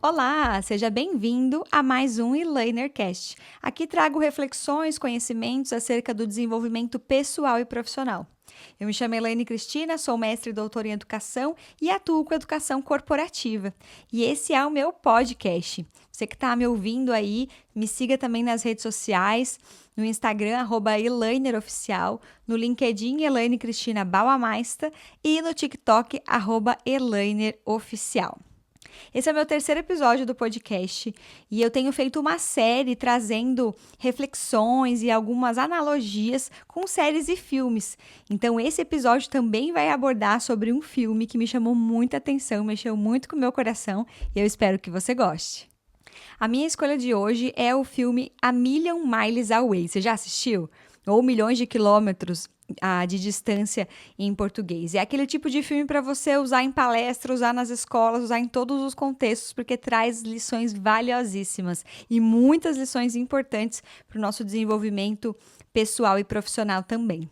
Olá, seja bem-vindo a mais um eLearnerCast. Aqui trago reflexões, conhecimentos acerca do desenvolvimento pessoal e profissional. Eu me chamo Elaine Cristina, sou mestre e doutora em educação e atuo com educação corporativa. E esse é o meu podcast. Você que está me ouvindo aí, me siga também nas redes sociais, no Instagram, @eLearnerOficial, no LinkedIn, Elaine Cristina Bauamaista e no TikTok, @eLearnerOficial. Esse é o meu terceiro episódio do podcast e eu tenho feito uma série trazendo reflexões e algumas analogias com séries e filmes. Então, esse episódio também vai abordar sobre um filme que me chamou muita atenção, mexeu muito com o meu coração e eu espero que você goste. A minha escolha de hoje é o filme A Million Miles Away. Você já assistiu? Ou Milhões de Quilômetros de distância em português. É aquele tipo de filme para você usar em palestra, usar nas escolas, usar em todos os contextos, porque traz lições valiosíssimas e muitas lições importantes para o nosso desenvolvimento pessoal e profissional também.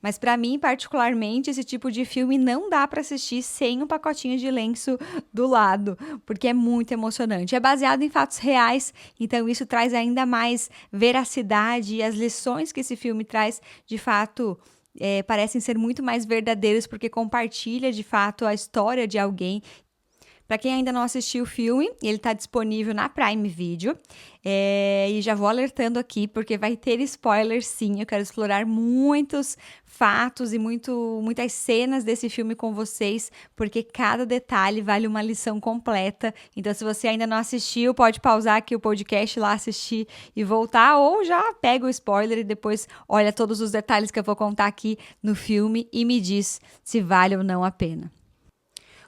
Mas para mim, particularmente, esse tipo de filme não dá para assistir sem um pacotinho de lenço do lado, porque é muito emocionante. É baseado em fatos reais, então isso traz ainda mais veracidade e as lições que esse filme traz, de fato, parecem ser muito mais verdadeiras, porque compartilha, de fato, a história de alguém. Para quem ainda não assistiu o filme, ele está disponível na Prime Video. E já vou alertando aqui, porque vai ter spoilers sim. Eu quero explorar muitos fatos e muitas cenas desse filme com vocês, porque cada detalhe vale uma lição completa. Então, se você ainda não assistiu, pode pausar aqui o podcast lá, assistir e voltar, ou já pega o spoiler e depois olha todos os detalhes que eu vou contar aqui no filme e me diz se vale ou não a pena.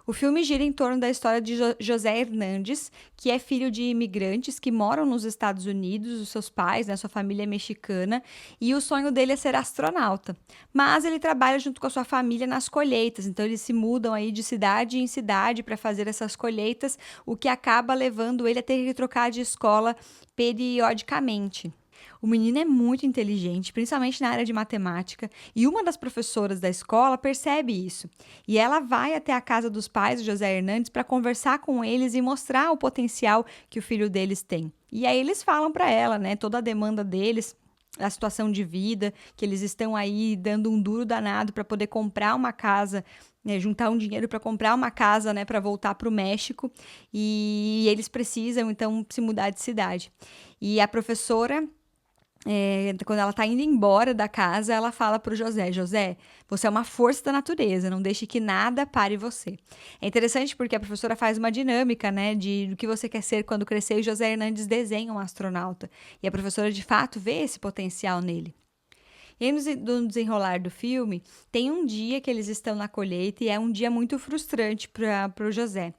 O filme gira em torno da história de José Hernandes, que é filho de imigrantes que moram nos Estados Unidos, os seus pais, sua família é mexicana, e o sonho dele é ser astronauta. Mas ele trabalha junto com a sua família nas colheitas, então eles se mudam aí de cidade em cidade para fazer essas colheitas, o que acaba levando ele a ter que trocar de escola periodicamente. O menino é muito inteligente, principalmente na área de matemática, e uma das professoras da escola percebe isso. E ela vai até a casa dos pais do José Hernandes para conversar com eles e mostrar o potencial que o filho deles tem. E aí eles falam para ela, né, toda a demanda deles, a situação de vida, que eles estão aí dando um duro danado para poder comprar uma casa, né, juntar um dinheiro para comprar uma casa, né, para voltar para o México, e eles precisam então se mudar de cidade. E a professora, quando ela está indo embora da casa, ela fala para o José: José, você é uma força da natureza, não deixe que nada pare você. É interessante porque a professora faz uma dinâmica, né, do que você quer ser quando crescer, e José Hernandes desenha um astronauta. E a professora, de fato, vê esse potencial nele. E aí, no desenrolar do filme, tem um dia que eles estão na colheita e é um dia muito frustrante para o José.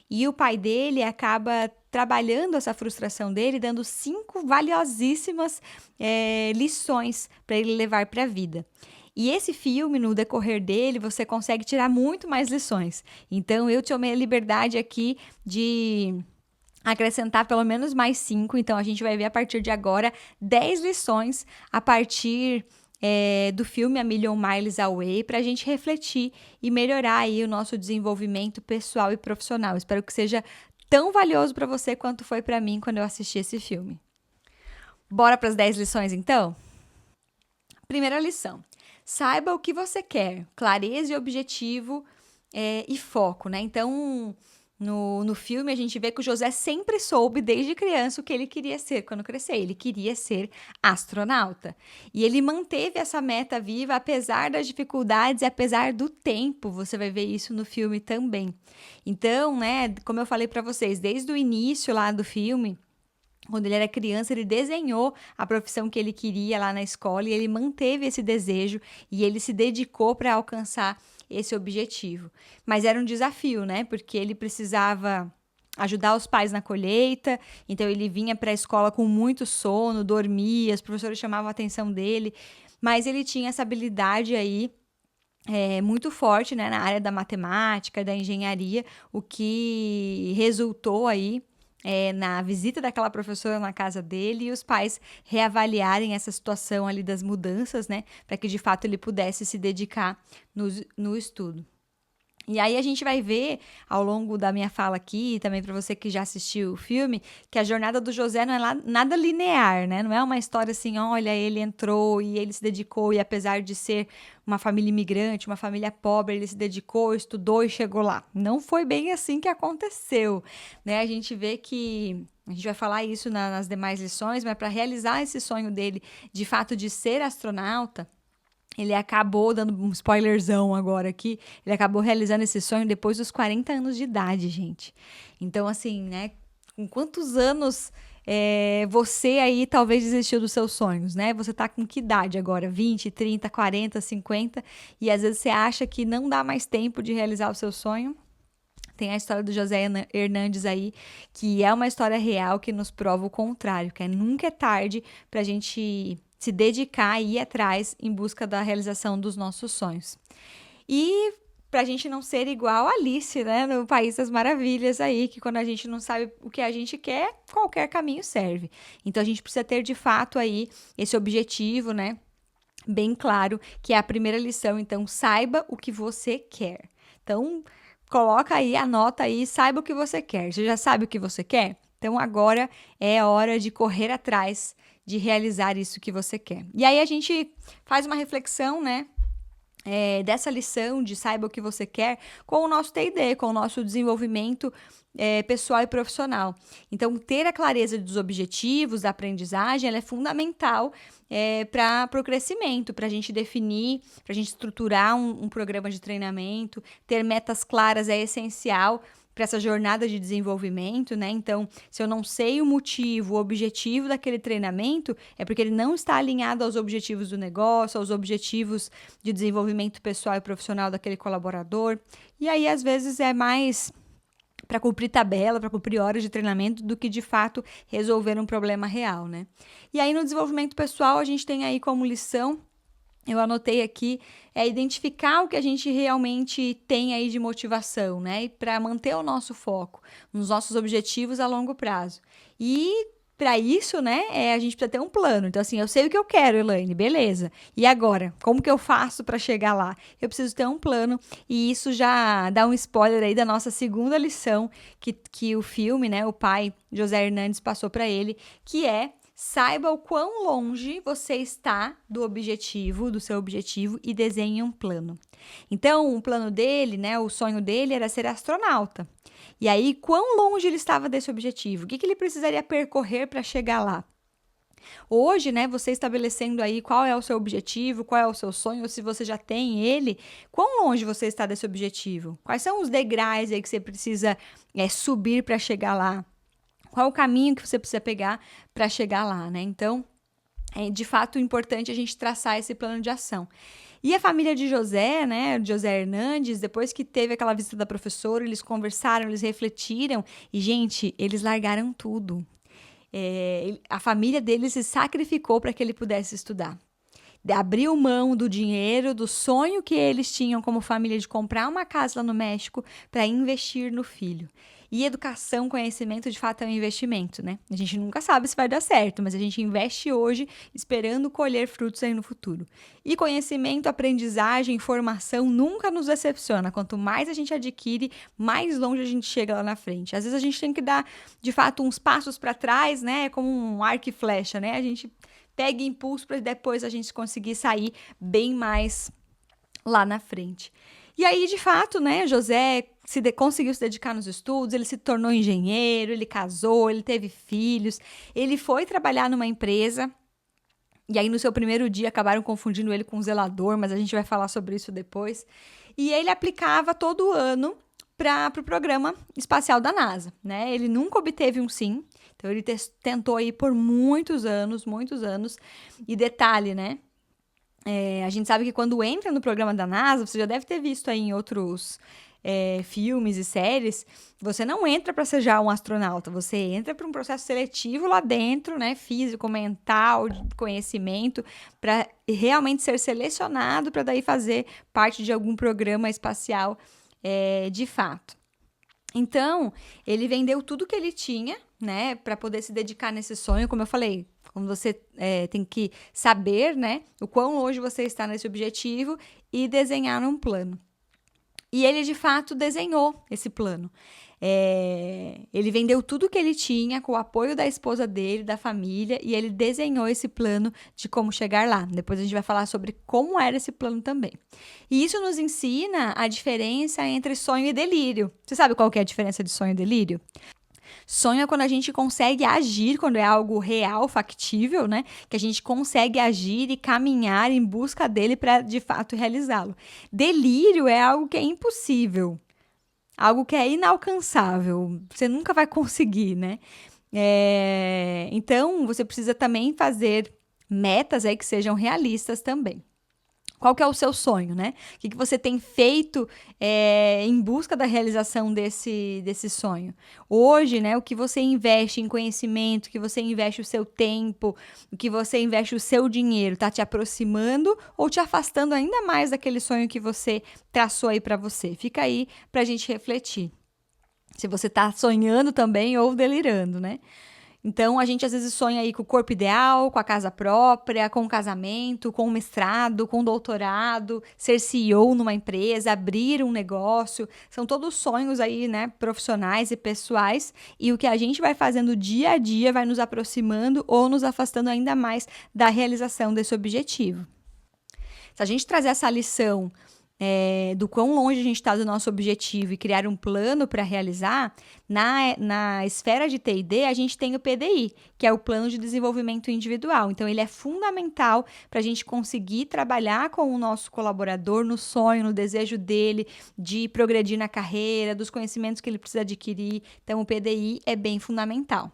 E o pai dele acaba trabalhando essa frustração dele, dando 5 valiosíssimas lições para ele levar para a vida. E esse filme, no decorrer dele, você consegue tirar muito mais lições. Então, eu tomei a liberdade aqui de acrescentar pelo menos mais 5. Então, a gente vai ver a partir de agora 10 lições a partir do filme A Million Miles Away, para a gente refletir e melhorar aí o nosso desenvolvimento pessoal e profissional. Espero que seja tão valioso para você quanto foi para mim quando eu assisti esse filme. Bora para as 10 lições, então? Primeira lição: saiba o que você quer, clareza e objetivo e foco, né? Então, no filme, a gente vê que o José sempre soube, desde criança, o que ele queria ser quando crescer. Ele queria ser astronauta. E ele manteve essa meta viva, apesar das dificuldades e apesar do tempo. Você vai ver isso no filme também. Então, né, como eu falei para vocês, desde o início lá do filme, quando ele era criança, ele desenhou a profissão que ele queria lá na escola e ele manteve esse desejo e ele se dedicou para alcançar esse objetivo. Mas era um desafio, né? Porque ele precisava ajudar os pais na colheita, então ele vinha para a escola com muito sono, dormia, os professores chamavam a atenção dele, mas ele tinha essa habilidade aí muito forte, né, na área da matemática, da engenharia, o que resultou aí na visita daquela professora na casa dele e os pais reavaliarem essa situação ali das mudanças, né, para que de fato ele pudesse se dedicar no estudo. E aí a gente vai ver, ao longo da minha fala aqui, também para você que já assistiu o filme, que a jornada do José não é nada linear, né? Não é uma história assim, olha, ele entrou e ele se dedicou e apesar de ser uma família imigrante, uma família pobre, ele se dedicou, estudou e chegou lá. Não foi bem assim que aconteceu, né? A gente vê que a gente vai falar isso nas demais lições, mas para realizar esse sonho dele, de fato, de ser astronauta, ele acabou, dando um spoilerzão agora aqui, ele acabou realizando esse sonho depois dos 40 anos de idade, gente. Então, assim, né? Com quantos anos você aí talvez desistiu dos seus sonhos, né? Você tá com que idade agora? 20, 30, 40, 50? E às vezes você acha que não dá mais tempo de realizar o seu sonho. Tem a história do José Hernandes aí, que é uma história real que nos prova o contrário, que nunca é tarde pra gente se dedicar e ir atrás em busca da realização dos nossos sonhos. E pra gente não ser igual a Alice, né, no País das Maravilhas aí, que quando a gente não sabe o que a gente quer, qualquer caminho serve. Então a gente precisa ter de fato aí esse objetivo, né, bem claro, que é a primeira lição. Então saiba o que você quer. Então coloca aí, anota aí, saiba o que você quer. Você já sabe o que você quer? Então agora é hora de correr atrás de realizar isso que você quer. E aí a gente faz uma reflexão, né? Dessa lição de saiba o que você quer com o nosso T&D, com o nosso desenvolvimento pessoal e profissional. Então, ter a clareza dos objetivos da aprendizagem ela é fundamental para o crescimento, para a gente definir, para a gente estruturar um programa de treinamento, ter metas claras é essencial para essa jornada de desenvolvimento, né? Então, se eu não sei o motivo, o objetivo daquele treinamento, é porque ele não está alinhado aos objetivos do negócio, aos objetivos de desenvolvimento pessoal e profissional daquele colaborador. E aí, às vezes, é mais para cumprir tabela, para cumprir horas de treinamento, do que de fato resolver um problema real, né? E aí, no desenvolvimento pessoal, a gente tem aí como lição, eu anotei aqui, identificar o que a gente realmente tem aí de motivação, né? E para manter o nosso foco nos nossos objetivos a longo prazo. E para isso, né, a gente precisa ter um plano. Então, assim, eu sei o que eu quero, Elaine, beleza. E agora? Como que eu faço para chegar lá? Eu preciso ter um plano. E isso já dá um spoiler aí da nossa segunda lição que o filme, né, o pai José Hernandes passou para ele, que é: saiba o quão longe você está do seu objetivo e desenhe um plano. Então, o plano dele, né, o sonho dele era ser astronauta. E aí, quão longe ele estava desse objetivo? O que ele precisaria percorrer para chegar lá? Hoje, né, você estabelecendo aí qual é o seu objetivo, qual é o seu sonho, ou se você já tem ele, quão longe você está desse objetivo? Quais são os degraus aí que você precisa subir para chegar lá? Qual o caminho que você precisa pegar para chegar lá, né? Então, é de fato importante a gente traçar esse plano de ação. E a família de José, né, José Hernandes, depois que teve aquela visita da professora, eles conversaram, eles refletiram e, gente, eles largaram tudo. A família dele se sacrificou para que ele pudesse estudar. Abriu mão do dinheiro, do sonho que eles tinham como família de comprar uma casa lá no México para investir no filho. E educação, conhecimento, de fato, é um investimento, né? A gente nunca sabe se vai dar certo, mas a gente investe hoje esperando colher frutos aí no futuro. E conhecimento, aprendizagem, formação nunca nos decepciona. Quanto mais a gente adquire, mais longe a gente chega lá na frente. Às vezes a gente tem que dar, de fato, uns passos para trás, né? Como um arco e flecha, né? A gente pega impulso para depois a gente conseguir sair bem mais lá na frente. E aí, de fato, né, José conseguiu se dedicar nos estudos, ele se tornou engenheiro, ele casou, ele teve filhos, ele foi trabalhar numa empresa, e aí no seu primeiro dia acabaram confundindo ele com um zelador, mas a gente vai falar sobre isso depois. E ele aplicava todo ano para o programa espacial da NASA, né? Ele nunca obteve um sim, então ele tentou aí por muitos anos, e detalhe, né? A gente sabe que quando entra no programa da NASA, você já deve ter visto aí em outros filmes e séries, você não entra para ser já um astronauta, você entra para um processo seletivo lá dentro, né, físico, mental, de conhecimento, para realmente ser selecionado para daí fazer parte de algum programa espacial de fato. Então, ele vendeu tudo que ele tinha, né, para poder se dedicar nesse sonho, como eu falei. Como você tem que saber, né, o quão longe você está nesse objetivo e desenhar um plano. E ele, de fato, desenhou esse plano. Ele vendeu tudo que ele tinha com o apoio da esposa dele, da família, e ele desenhou esse plano de como chegar lá. Depois a gente vai falar sobre como era esse plano também. E isso nos ensina a diferença entre sonho e delírio. Você sabe qual que é a diferença de sonho e delírio? Sonho é quando a gente consegue agir, quando é algo real, factível, né? Que a gente consegue agir e caminhar em busca dele para de fato realizá-lo. Delírio é algo que é impossível, algo que é inalcançável, você nunca vai conseguir, né? Então, você precisa também fazer metas aí que sejam realistas também. Qual que é o seu sonho, né? O que você tem feito em busca da realização desse sonho? Hoje, né, o que você investe em conhecimento, o que você investe o seu tempo, o que você investe o seu dinheiro, tá te aproximando ou te afastando ainda mais daquele sonho que você traçou aí para você? Fica aí pra gente refletir. Se você tá sonhando também ou delirando, né? Então, a gente às vezes sonha aí com o corpo ideal, com a casa própria, com o casamento, com o mestrado, com o doutorado, ser CEO numa empresa, abrir um negócio. São todos sonhos aí, né, profissionais e pessoais. E o que a gente vai fazendo dia a dia vai nos aproximando ou nos afastando ainda mais da realização desse objetivo. Se a gente trazer essa lição do quão longe a gente está do nosso objetivo e criar um plano para realizar, na esfera de T&D, a gente tem o PDI, que é o Plano de Desenvolvimento Individual. Então, ele é fundamental para a gente conseguir trabalhar com o nosso colaborador no sonho, no desejo dele de progredir na carreira, dos conhecimentos que ele precisa adquirir. Então, o PDI é bem fundamental.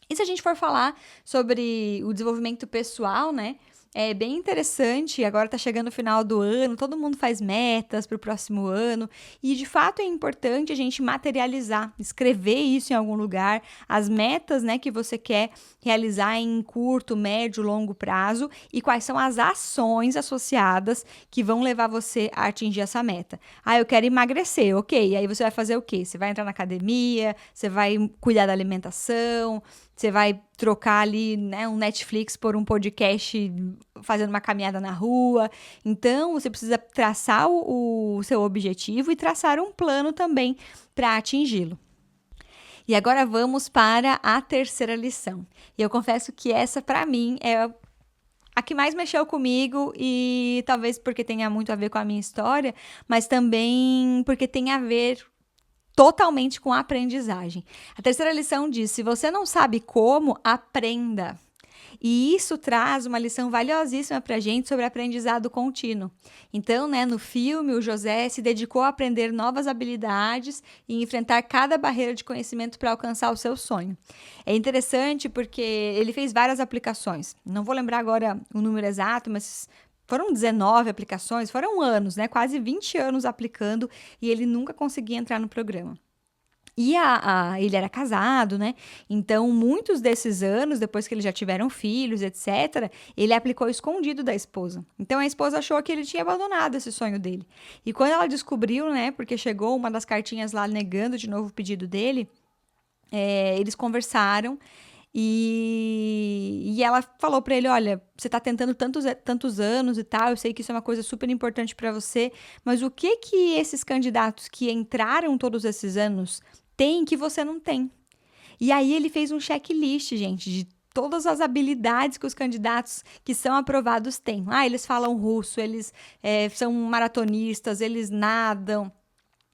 E se a gente for falar sobre o desenvolvimento pessoal, né? É bem interessante, agora está chegando o final do ano, todo mundo faz metas para o próximo ano e de fato é importante a gente materializar, escrever isso em algum lugar, as metas, né, que você quer realizar em curto, médio, longo prazo e quais são as ações associadas que vão levar você a atingir essa meta. Eu quero emagrecer, ok, aí você vai fazer o quê? Você vai entrar na academia, você vai cuidar da alimentação, você vai trocar ali, né, um Netflix por um podcast fazendo uma caminhada na rua. Então, você precisa traçar o seu objetivo e traçar um plano também para atingi-lo. E agora vamos para a terceira lição. E eu confesso que essa, para mim, é a que mais mexeu comigo e talvez porque tenha muito a ver com a minha história, mas também porque tem a ver totalmente com a aprendizagem. A terceira lição diz: se você não sabe como, aprenda. E isso traz uma lição valiosíssima para a gente sobre aprendizado contínuo. Então, né, no filme, o José se dedicou a aprender novas habilidades e enfrentar cada barreira de conhecimento para alcançar o seu sonho. É interessante porque ele fez várias aplicações. Não vou lembrar agora o número exato, mas foram 19 aplicações, foram anos, né? Quase 20 anos aplicando e ele nunca conseguia entrar no programa. E ele era casado, né? Então, muitos desses anos, depois que eles já tiveram filhos, etc., ele aplicou escondido da esposa. Então, a esposa achou que ele tinha abandonado esse sonho dele. E quando ela descobriu, né? Porque chegou uma das cartinhas lá negando de novo o pedido dele, eles conversaram. E ela falou para ele: olha, você tá tentando tantos anos e tal, eu sei que isso é uma coisa super importante para você, mas o que esses candidatos que entraram todos esses anos têm que você não tem? E aí ele fez um checklist, gente, de todas as habilidades que os candidatos que são aprovados têm. Eles falam russo, eles são maratonistas, eles nadam,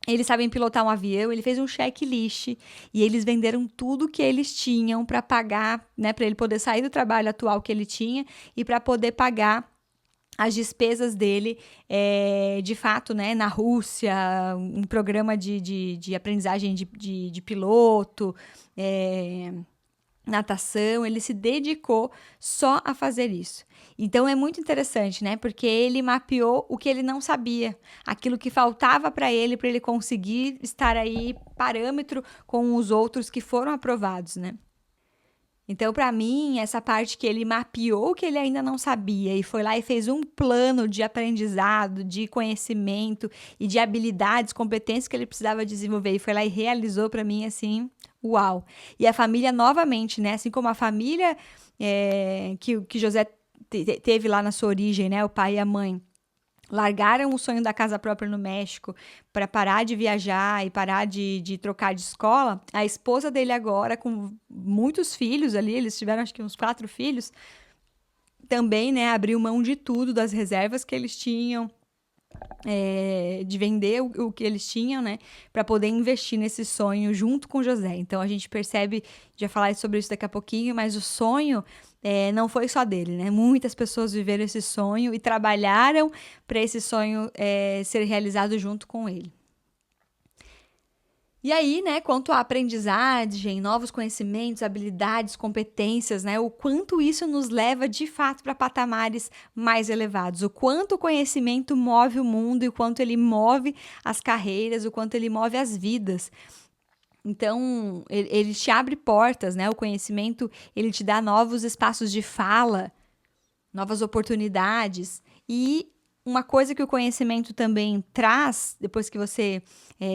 eles sabem pilotar um avião. Ele fez um checklist e eles venderam tudo que eles tinham para pagar, né, para ele poder sair do trabalho atual que ele tinha e para poder pagar as despesas dele, de fato, né, na Rússia, um programa de aprendizagem de piloto, natação. Ele se dedicou só a fazer isso. Então, é muito interessante, né? Porque ele mapeou o que ele não sabia, aquilo que faltava para ele conseguir estar aí parâmetro com os outros que foram aprovados, né? Então, para mim, essa parte que ele mapeou o que ele ainda não sabia e foi lá e fez um plano de aprendizado, de conhecimento e de habilidades, competências que ele precisava desenvolver e foi lá e realizou, para mim, assim, uau. E a família, novamente, né? Assim como a família que José teve lá na sua origem, né? O pai e a mãe. largaram o sonho da casa própria no México para parar de viajar e parar de trocar de escola, a esposa dele agora, com muitos filhos ali, eles tiveram acho que uns 4 filhos, também, né, abriu mão de tudo, das reservas que eles tinham, de vender o que eles tinham, né, para poder investir nesse sonho junto com José. Então a gente percebe, já falar sobre isso daqui a pouquinho, mas o sonho não foi só dele, né? Muitas pessoas viveram esse sonho e trabalharam para esse sonho ser realizado junto com ele. E aí, né, quanto à aprendizagem, novos conhecimentos, habilidades, competências, né, o quanto isso nos leva de fato para patamares mais elevados, o quanto o conhecimento move o mundo e o quanto ele move as carreiras, o quanto ele move as vidas. Então, ele te abre portas, né, o conhecimento, ele te dá novos espaços de fala, novas oportunidades. E uma coisa que o conhecimento também traz, depois que você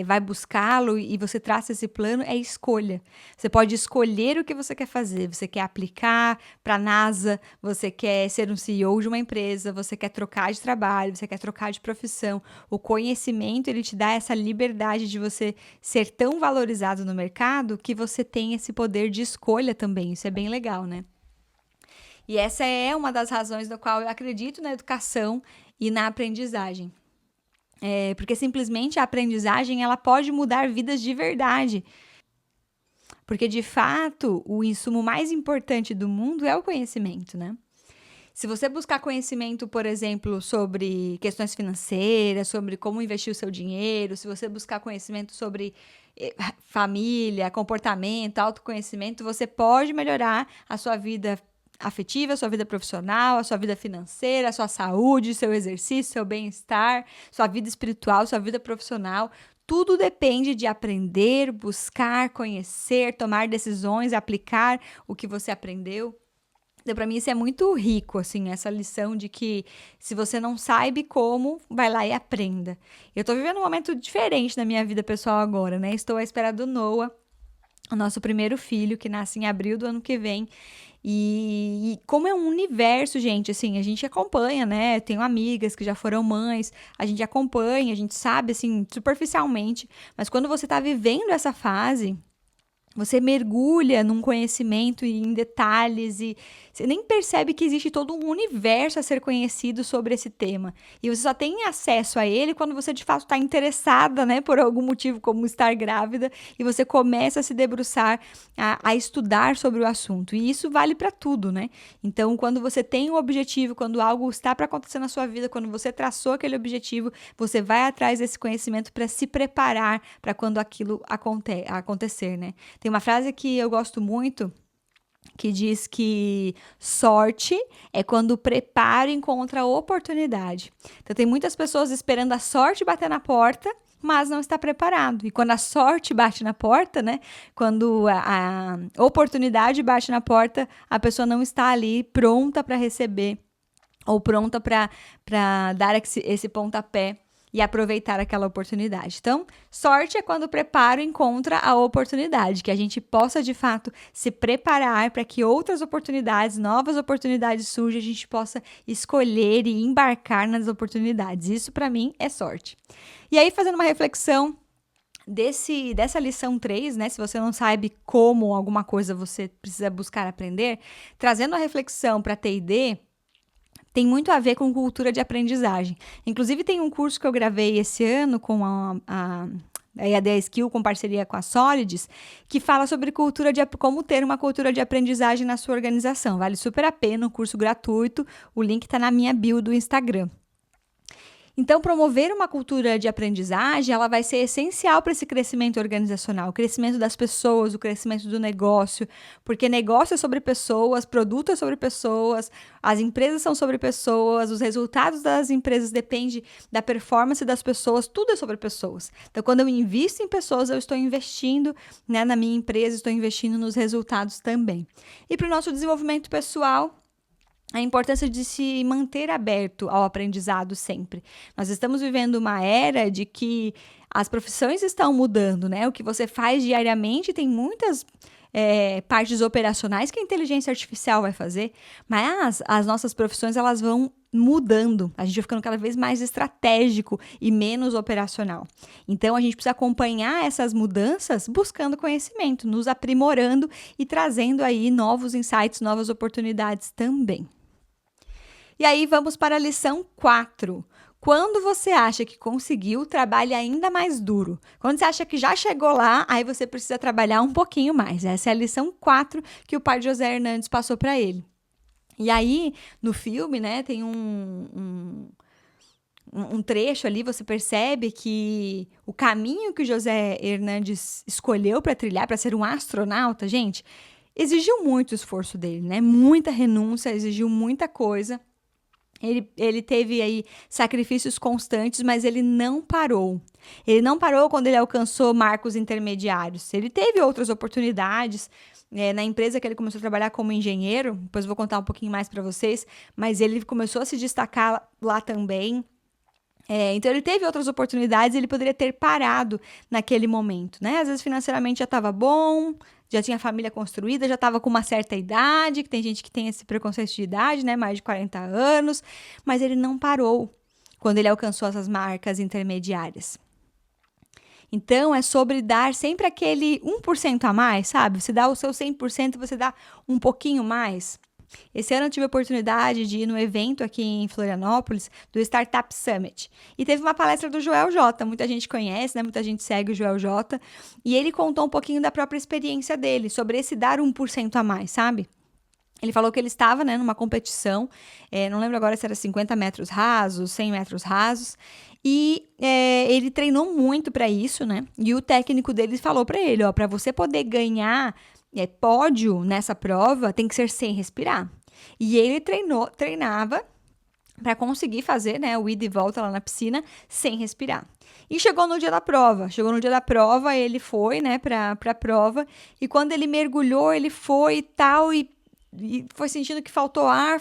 vai buscá-lo e você traça esse plano, é escolha. Você pode escolher o que você quer fazer. Você quer aplicar para a NASA, você quer ser um CEO de uma empresa, você quer trocar de trabalho, você quer trocar de profissão. O conhecimento, ele te dá essa liberdade de você ser tão valorizado no mercado que você tem esse poder de escolha também. Isso é bem legal, né? E essa é uma das razões da qual eu acredito na educação e na aprendizagem. Porque simplesmente a aprendizagem ela pode mudar vidas de verdade. Porque, de fato, o insumo mais importante do mundo é o conhecimento, né? Se você buscar conhecimento, por exemplo, sobre questões financeiras, sobre como investir o seu dinheiro, se você buscar conhecimento sobre família, comportamento, autoconhecimento, você pode melhorar a sua vida afetiva, a sua vida profissional, a sua vida financeira, a sua saúde, seu exercício, seu bem-estar, sua vida espiritual, sua vida profissional. Tudo depende de aprender, buscar, conhecer, tomar decisões, aplicar o que você aprendeu. Então, para mim, isso é muito rico, assim, essa lição de que se você não sabe como, vai lá e aprenda. Eu tô vivendo um momento diferente na minha vida pessoal agora, né? Estou à espera do Noah, o nosso primeiro filho, que nasce em abril do ano que vem. E como é um universo, gente, assim, a gente acompanha, né? Tenho amigas que já foram mães, a gente acompanha, a gente sabe, assim, superficialmente. Mas quando você tá vivendo essa fase, você mergulha num conhecimento e em detalhes e você nem percebe que existe todo um universo a ser conhecido sobre esse tema. E você só tem acesso a ele quando você de fato está interessada, né, por algum motivo como estar grávida e você começa a se debruçar, a estudar sobre o assunto. E isso vale para tudo, né? Então, quando você tem um objetivo, quando algo está para acontecer na sua vida, quando você traçou aquele objetivo, você vai atrás desse conhecimento para se preparar para quando aquilo acontecer, né? Tem uma frase que eu gosto muito, que diz que sorte é quando o preparo encontra a oportunidade. Então, tem muitas pessoas esperando a sorte bater na porta, mas não está preparado. E quando a sorte bate na porta, né? Quando a oportunidade bate na porta, a pessoa não está ali pronta para receber ou pronta para dar esse pontapé e aproveitar aquela oportunidade. Então, sorte é quando o preparo encontra a oportunidade, que a gente possa, de fato, se preparar para que outras oportunidades, novas oportunidades surjam, a gente possa escolher e embarcar nas oportunidades. Isso, para mim, é sorte. E aí, fazendo uma reflexão dessa lição 3, né? Se você não sabe como alguma coisa você precisa buscar aprender, trazendo a reflexão para T&D, tem muito a ver com cultura de aprendizagem. Inclusive, tem um curso que eu gravei esse ano com a EAD Skill, com parceria com a Solids, que fala sobre como ter uma cultura de aprendizagem na sua organização. Vale super a pena, um curso gratuito. O link está na minha bio do Instagram. Então, promover uma cultura de aprendizagem, ela vai ser essencial para esse crescimento organizacional, o crescimento das pessoas, o crescimento do negócio, porque negócio é sobre pessoas, produto é sobre pessoas, as empresas são sobre pessoas, os resultados das empresas dependem da performance das pessoas, tudo é sobre pessoas. Então, quando eu invisto em pessoas, eu estou investindo, né, na minha empresa, estou investindo nos resultados também. E para o nosso desenvolvimento pessoal, a importância de se manter aberto ao aprendizado sempre. Nós estamos vivendo uma era de que as profissões estão mudando, né? O que você faz diariamente tem muitas partes operacionais que a inteligência artificial vai fazer, mas as nossas profissões elas vão mudando, a gente vai ficando cada vez mais estratégico e menos operacional. Então, a gente precisa acompanhar essas mudanças buscando conhecimento, nos aprimorando e trazendo aí novos insights, novas oportunidades também. E aí, vamos para a lição 4. Quando você acha que conseguiu, trabalhe ainda mais duro. Quando você acha que já chegou lá, aí você precisa trabalhar um pouquinho mais. Essa é a lição 4 que o pai de José Hernandes passou para ele. E aí, no filme, né, tem um trecho ali, você percebe que o caminho que o José Hernandes escolheu para trilhar, para ser um astronauta, gente, exigiu muito esforço dele, né? Muita renúncia, exigiu muita coisa. Ele teve aí sacrifícios constantes, mas ele não parou. Ele não parou quando ele alcançou marcos intermediários. Ele teve outras oportunidades, na empresa que ele começou a trabalhar como engenheiro, depois eu vou contar um pouquinho mais para vocês, mas ele começou a se destacar lá também. Então, ele teve outras oportunidades, ele poderia ter parado naquele momento, né? Às vezes, financeiramente já estava bom, já tinha família construída, já estava com uma certa idade, que tem gente que tem esse preconceito de idade, né? Mais de 40 anos, mas ele não parou quando ele alcançou essas marcas intermediárias. Então, é sobre dar sempre aquele 1% a mais, sabe? Você dá o seu 100% e você dá um pouquinho mais. Esse ano eu tive a oportunidade de ir no evento aqui em Florianópolis, do Startup Summit. E teve uma palestra do Joel J. Muita gente conhece, né? Muita gente segue o Joel J. E ele contou um pouquinho da própria experiência dele, sobre esse dar 1% a mais, sabe? Ele falou que ele estava, né, numa competição, não lembro agora se era 50 metros rasos, 100 metros rasos, e ele treinou muito para isso, né? E o técnico dele falou para ele, ó, para você poder ganhar pódio nessa prova, tem que ser sem respirar. E ele treinava para conseguir fazer, né, o ida e volta lá na piscina sem respirar. E chegou no dia da prova. Ele foi, né, para a prova, e quando ele mergulhou, ele foi e tal, e foi sentindo que faltou ar,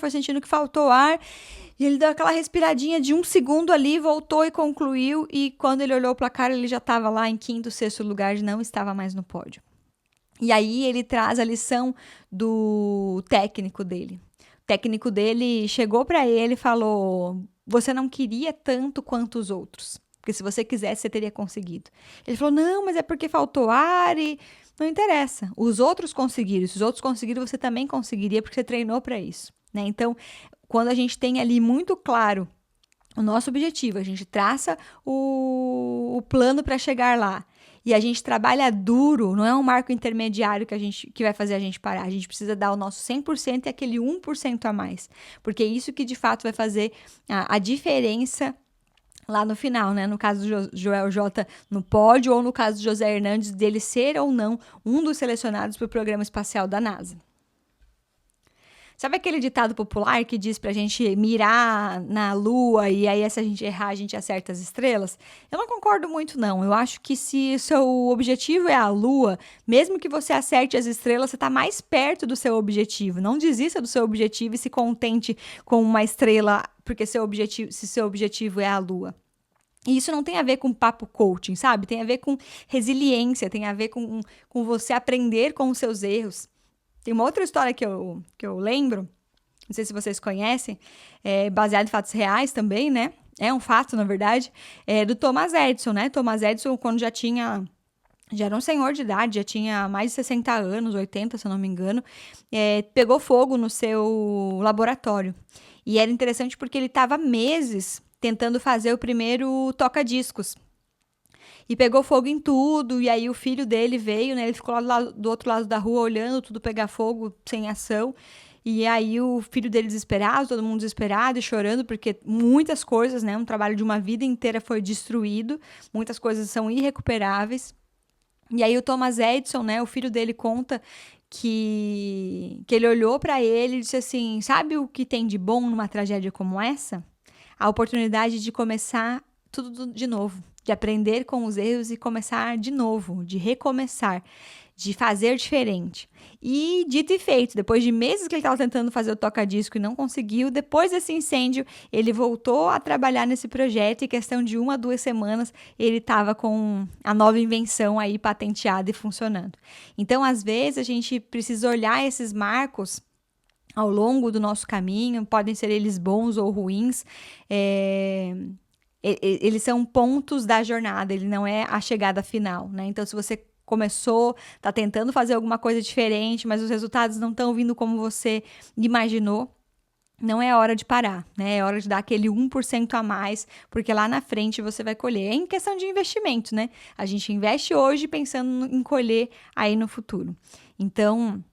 e ele deu aquela respiradinha de 1 segundo ali, voltou e concluiu, e quando ele olhou o placar, ele já estava lá em 5º, 6º lugar, não estava mais no pódio. E aí ele traz a lição do técnico dele. O técnico dele chegou para ele e falou: você não queria tanto quanto os outros, porque se você quisesse, você teria conseguido. Ele falou: não, mas é porque faltou ar e... Não interessa, os outros conseguiram. Se os outros conseguiram, você também conseguiria, porque você treinou para isso, né? Então, quando a gente tem ali muito claro o nosso objetivo, a gente traça o plano para chegar lá, e a gente trabalha duro, não é um marco intermediário que vai fazer a gente parar. A gente precisa dar o nosso 100% e aquele 1% a mais, porque é isso que de fato vai fazer a diferença lá no final, né? No caso do Joel J no pódio, ou no caso do José Hernandes, dele ser ou não um dos selecionados para o programa espacial da NASA. Sabe aquele ditado popular que diz pra gente mirar na lua e aí se a gente errar, a gente acerta as estrelas? Eu não concordo muito, não. Eu acho que se o seu objetivo é a lua, mesmo que você acerte as estrelas, você está mais perto do seu objetivo. Não desista do seu objetivo e se contente com uma estrela, porque se seu objetivo é a lua. E isso não tem a ver com papo coaching, sabe? Tem a ver com resiliência, tem a ver com você aprender com os seus erros. Tem uma outra história que eu lembro, não sei se vocês conhecem, baseada em fatos reais também, né? É um fato, na verdade, do Thomas Edison, né? Thomas Edison, quando já era um senhor de idade, já tinha mais de 60 anos, 80, se eu não me engano, pegou fogo no seu laboratório. E era interessante porque ele estava meses tentando fazer o primeiro toca-discos. E pegou fogo em tudo, e aí o filho dele veio, né? Ele ficou lá do outro lado da rua olhando tudo pegar fogo, sem ação. E aí o filho dele desesperado, todo mundo desesperado e chorando, porque muitas coisas, né? Um trabalho de uma vida inteira foi destruído, muitas coisas são irrecuperáveis. E aí o Thomas Edison, né? O filho dele conta que ele olhou para ele e disse assim: sabe o que tem de bom numa tragédia como essa? A oportunidade de começar tudo de novo, de aprender com os erros e começar de novo, de recomeçar, de fazer diferente. E dito e feito, depois de meses que ele estava tentando fazer o toca-disco e não conseguiu, depois desse incêndio, ele voltou a trabalhar nesse projeto e em questão de 1 a 2 semanas, ele estava com a nova invenção aí patenteada e funcionando. Então, às vezes, a gente precisa olhar esses marcos ao longo do nosso caminho, podem ser eles bons ou ruins, eles são pontos da jornada, ele não é a chegada final, né? Então, se você começou, tá tentando fazer alguma coisa diferente, mas os resultados não estão vindo como você imaginou, não é hora de parar, né? É hora de dar aquele 1% a mais, porque lá na frente você vai colher. É em questão de investimento, né? A gente investe hoje pensando em colher aí no futuro. Então,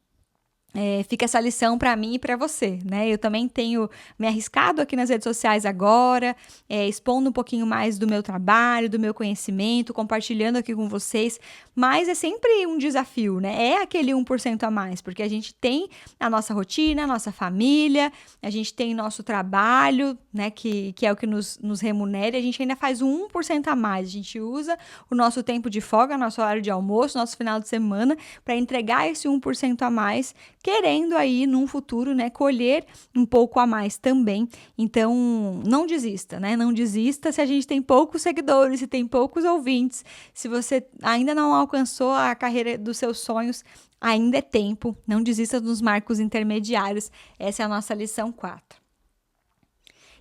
fica essa lição para mim e para você, né? Eu também tenho me arriscado aqui nas redes sociais agora, expondo um pouquinho mais do meu trabalho, do meu conhecimento, compartilhando aqui com vocês, mas é sempre um desafio, né? É aquele 1% a mais, porque a gente tem a nossa rotina, a nossa família, a gente tem nosso trabalho, né? Que é o que nos remunera, e a gente ainda faz um 1% a mais. A gente usa o nosso tempo de folga, nosso horário de almoço, nosso final de semana, para entregar esse 1% a mais, querendo aí, num futuro, né, colher um pouco a mais também. Então, não desista, né? Não desista se a gente tem poucos seguidores, se tem poucos ouvintes, se você ainda não alcançou a carreira dos seus sonhos, ainda é tempo. Não desista dos marcos intermediários. Essa é a nossa lição 4.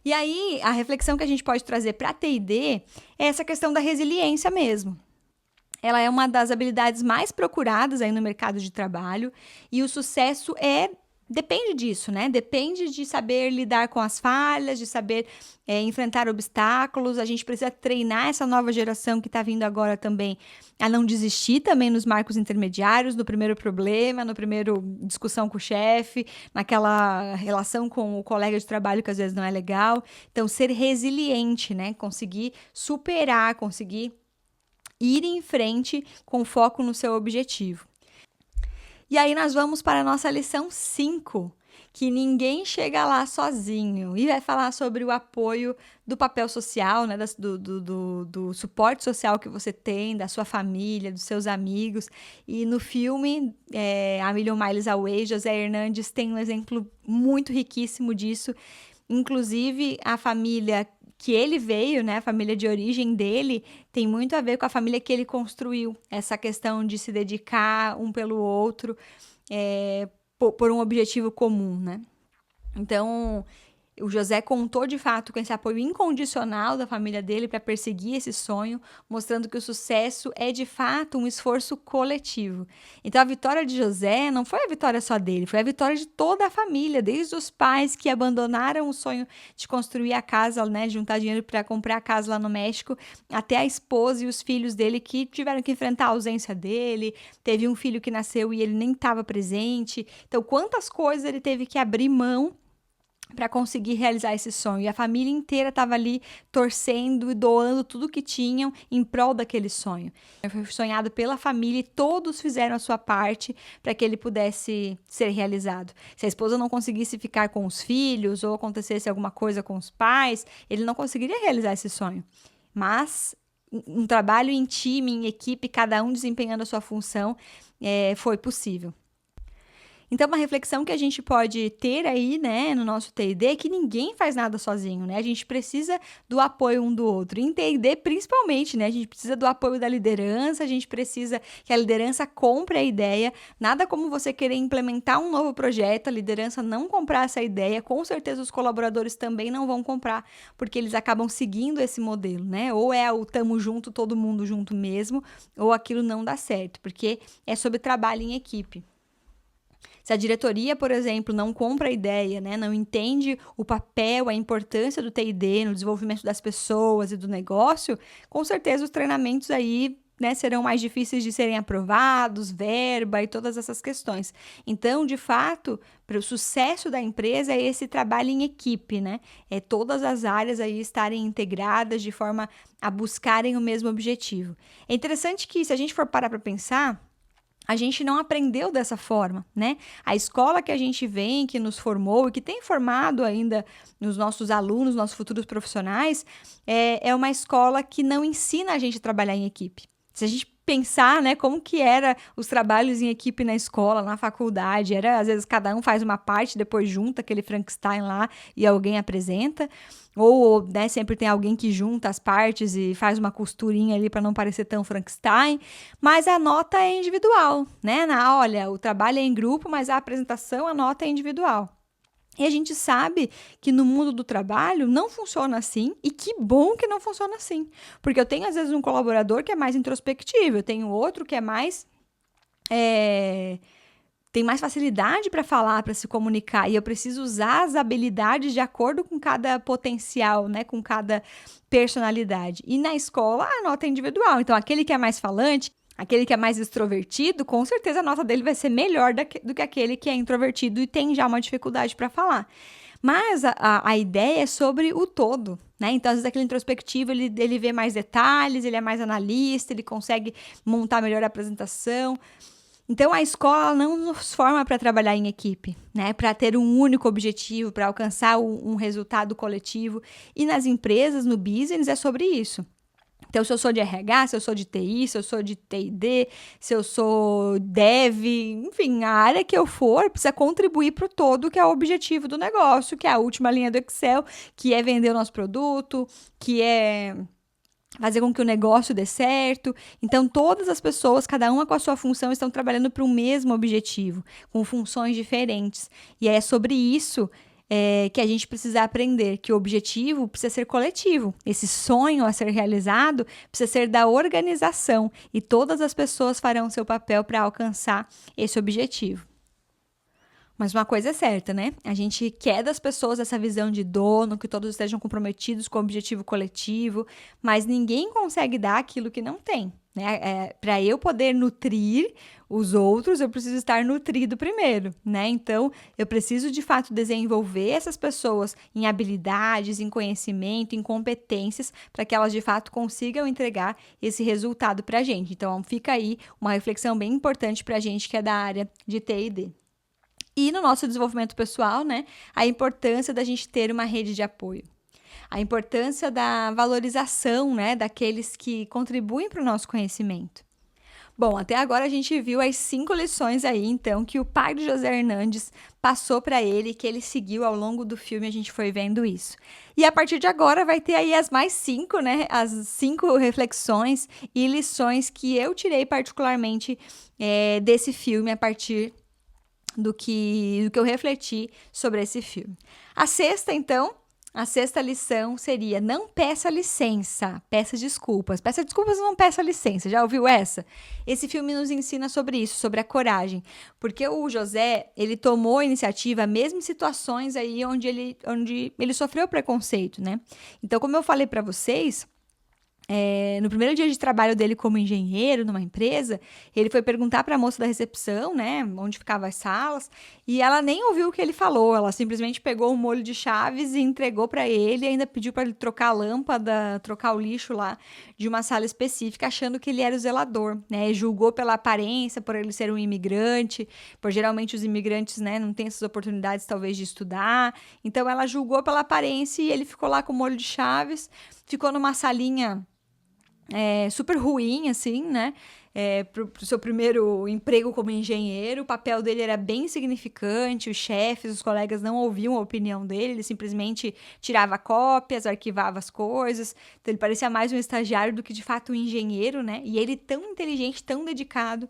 E aí, a reflexão que a gente pode trazer para a T&D é essa questão da resiliência mesmo. Ela é uma das habilidades mais procuradas aí no mercado de trabalho, e o sucesso depende disso, né? Depende de saber lidar com as falhas, de saber enfrentar obstáculos. A gente precisa treinar essa nova geração que está vindo agora também a não desistir também nos marcos intermediários, no primeiro problema, no primeiro discussão com o chefe, naquela relação com o colega de trabalho que às vezes não é legal. Então, ser resiliente, né? Conseguir superar, conseguir ir em frente com foco no seu objetivo. E aí nós vamos para a nossa lição 5, que ninguém chega lá sozinho, e vai falar sobre o apoio do papel social, né, do suporte social que você tem, da sua família, dos seus amigos. E no filme, A Million Miles Away, José Hernandes tem um exemplo muito riquíssimo disso. Inclusive, a família que ele veio, né, a família de origem dele, tem muito a ver com a família que ele construiu. Essa questão de se dedicar um pelo outro, por um objetivo comum, né? Então, o José contou de fato com esse apoio incondicional da família dele para perseguir esse sonho, mostrando que o sucesso é de fato um esforço coletivo. Então a vitória de José não foi a vitória só dele, foi a vitória de toda a família, desde os pais que abandonaram o sonho de construir a casa, né, de juntar dinheiro para comprar a casa lá no México, até a esposa e os filhos dele que tiveram que enfrentar a ausência dele. Teve um filho que nasceu e ele nem estava presente. Então, quantas coisas ele teve que abrir mão para conseguir realizar esse sonho. E a família inteira estava ali torcendo e doando tudo que tinham em prol daquele sonho. Foi sonhado pela família e todos fizeram a sua parte para que ele pudesse ser realizado. Se a esposa não conseguisse ficar com os filhos ou acontecesse alguma coisa com os pais, ele não conseguiria realizar esse sonho. Mas um trabalho em time, em equipe, cada um desempenhando a sua função, foi possível. Então, uma reflexão que a gente pode ter aí, né, no nosso T&D é que ninguém faz nada sozinho, né? A gente precisa do apoio um do outro. Em T&D, principalmente, né? A gente precisa do apoio da liderança, a gente precisa que a liderança compre a ideia. Nada como você querer implementar um novo projeto, a liderança não comprar essa ideia, com certeza os colaboradores também não vão comprar, porque eles acabam seguindo esse modelo, né? Ou é o tamo junto, todo mundo junto mesmo, ou aquilo não dá certo, porque é sobre trabalho em equipe. Se a diretoria, por exemplo, não compra a ideia, né, não entende o papel, a importância do T&D no desenvolvimento das pessoas e do negócio, com certeza os treinamentos aí, né, serão mais difíceis de serem aprovados, verba e todas essas questões. Então, de fato, para o sucesso da empresa é esse trabalho em equipe, né? É todas as áreas aí estarem integradas de forma a buscarem o mesmo objetivo. É interessante que, se a gente for parar para pensar, a gente não aprendeu dessa forma, né? A escola que a gente vem, que nos formou e que tem formado ainda nos nossos alunos, nossos futuros profissionais, é uma escola que não ensina a gente a trabalhar em equipe. Se a gente pensar, né, como que era os trabalhos em equipe na escola, na faculdade, às vezes cada um faz uma parte, depois junta aquele Frankenstein lá e alguém apresenta, ou, né, sempre tem alguém que junta as partes e faz uma costurinha ali para não parecer tão Frankenstein, mas a nota é individual, né? Olha, o trabalho é em grupo, mas a apresentação, a nota é individual. E a gente sabe que no mundo do trabalho não funciona assim, e que bom que não funciona assim. Porque eu tenho, às vezes, um colaborador que é mais introspectivo, eu tenho outro que é mais. Tem mais facilidade para falar, para se comunicar, e eu preciso usar as habilidades de acordo com cada potencial, né, com cada personalidade. E na escola, a nota é individual. Então, aquele que é mais falante, aquele que é mais extrovertido, com certeza a nota dele vai ser melhor do que aquele que é introvertido e tem já uma dificuldade para falar. Mas a ideia é sobre o todo, né? Então, às vezes, aquele introspectivo, ele vê mais detalhes, ele é mais analista, ele consegue montar melhor a apresentação. Então, a escola não nos forma para trabalhar em equipe, né? Para ter um único objetivo, para alcançar um resultado coletivo. E nas empresas, no business, é sobre isso. Então, se eu sou de RH, se eu sou de TI, se eu sou de T&D, se eu sou dev, enfim, a área que eu for precisa contribuir para o todo, que é o objetivo do negócio, que é a última linha do Excel, que é vender o nosso produto, que é fazer com que o negócio dê certo. Então, todas as pessoas, cada uma com a sua função, estão trabalhando para o mesmo objetivo, com funções diferentes. E é sobre isso que a gente precisa aprender, que o objetivo precisa ser coletivo. Esse sonho a ser realizado precisa ser da organização, e todas as pessoas farão seu papel para alcançar esse objetivo. Mas uma coisa é certa, né? A gente quer das pessoas essa visão de dono, que todos estejam comprometidos com o objetivo coletivo, mas ninguém consegue dar aquilo que não tem, né? Para eu poder nutrir os outros, eu preciso estar nutrido primeiro, né? Então, eu preciso de fato desenvolver essas pessoas em habilidades, em conhecimento, em competências, para que elas de fato consigam entregar esse resultado para a gente. Então, fica aí uma reflexão bem importante para a gente que é da área de T&D. E no nosso desenvolvimento pessoal, né, a importância da gente ter uma rede de apoio. A importância da valorização, né, daqueles que contribuem para o nosso conhecimento. Bom, até agora a gente viu as 5 lições aí, então, que o pai de José Hernandes passou para ele, que ele seguiu ao longo do filme, a gente foi vendo isso. E a partir de agora vai ter aí as mais 5, né, as 5 reflexões e lições que eu tirei particularmente desse filme a partir do que eu refleti sobre esse filme. A sexta lição seria: não peça licença, peça desculpas. Peça desculpas, não peça licença. Já ouviu essa? Esse filme nos ensina sobre isso, sobre a coragem. Porque o José, ele tomou a iniciativa mesmo em situações aí onde ele sofreu preconceito, né? Então, como eu falei para vocês, no primeiro dia de trabalho dele como engenheiro numa empresa, ele foi perguntar para a moça da recepção, né, onde ficavam as salas, e ela nem ouviu o que ele falou. Ela simplesmente pegou um molho de chaves e entregou para ele, e ainda pediu para ele trocar a lâmpada, trocar o lixo lá de uma sala específica, achando que ele era o zelador, né? E julgou pela aparência, por ele ser um imigrante, por geralmente os imigrantes, né, não têm essas oportunidades talvez de estudar. Então ela julgou pela aparência e ele ficou lá com o molho de chaves, ficou numa salinha super ruim, assim, né? Pro seu primeiro emprego como engenheiro, o papel dele era bem insignificante, os chefes, os colegas não ouviam a opinião dele, ele simplesmente tirava cópias, arquivava as coisas, então ele parecia mais um estagiário do que de fato um engenheiro, né? E ele tão inteligente, tão dedicado.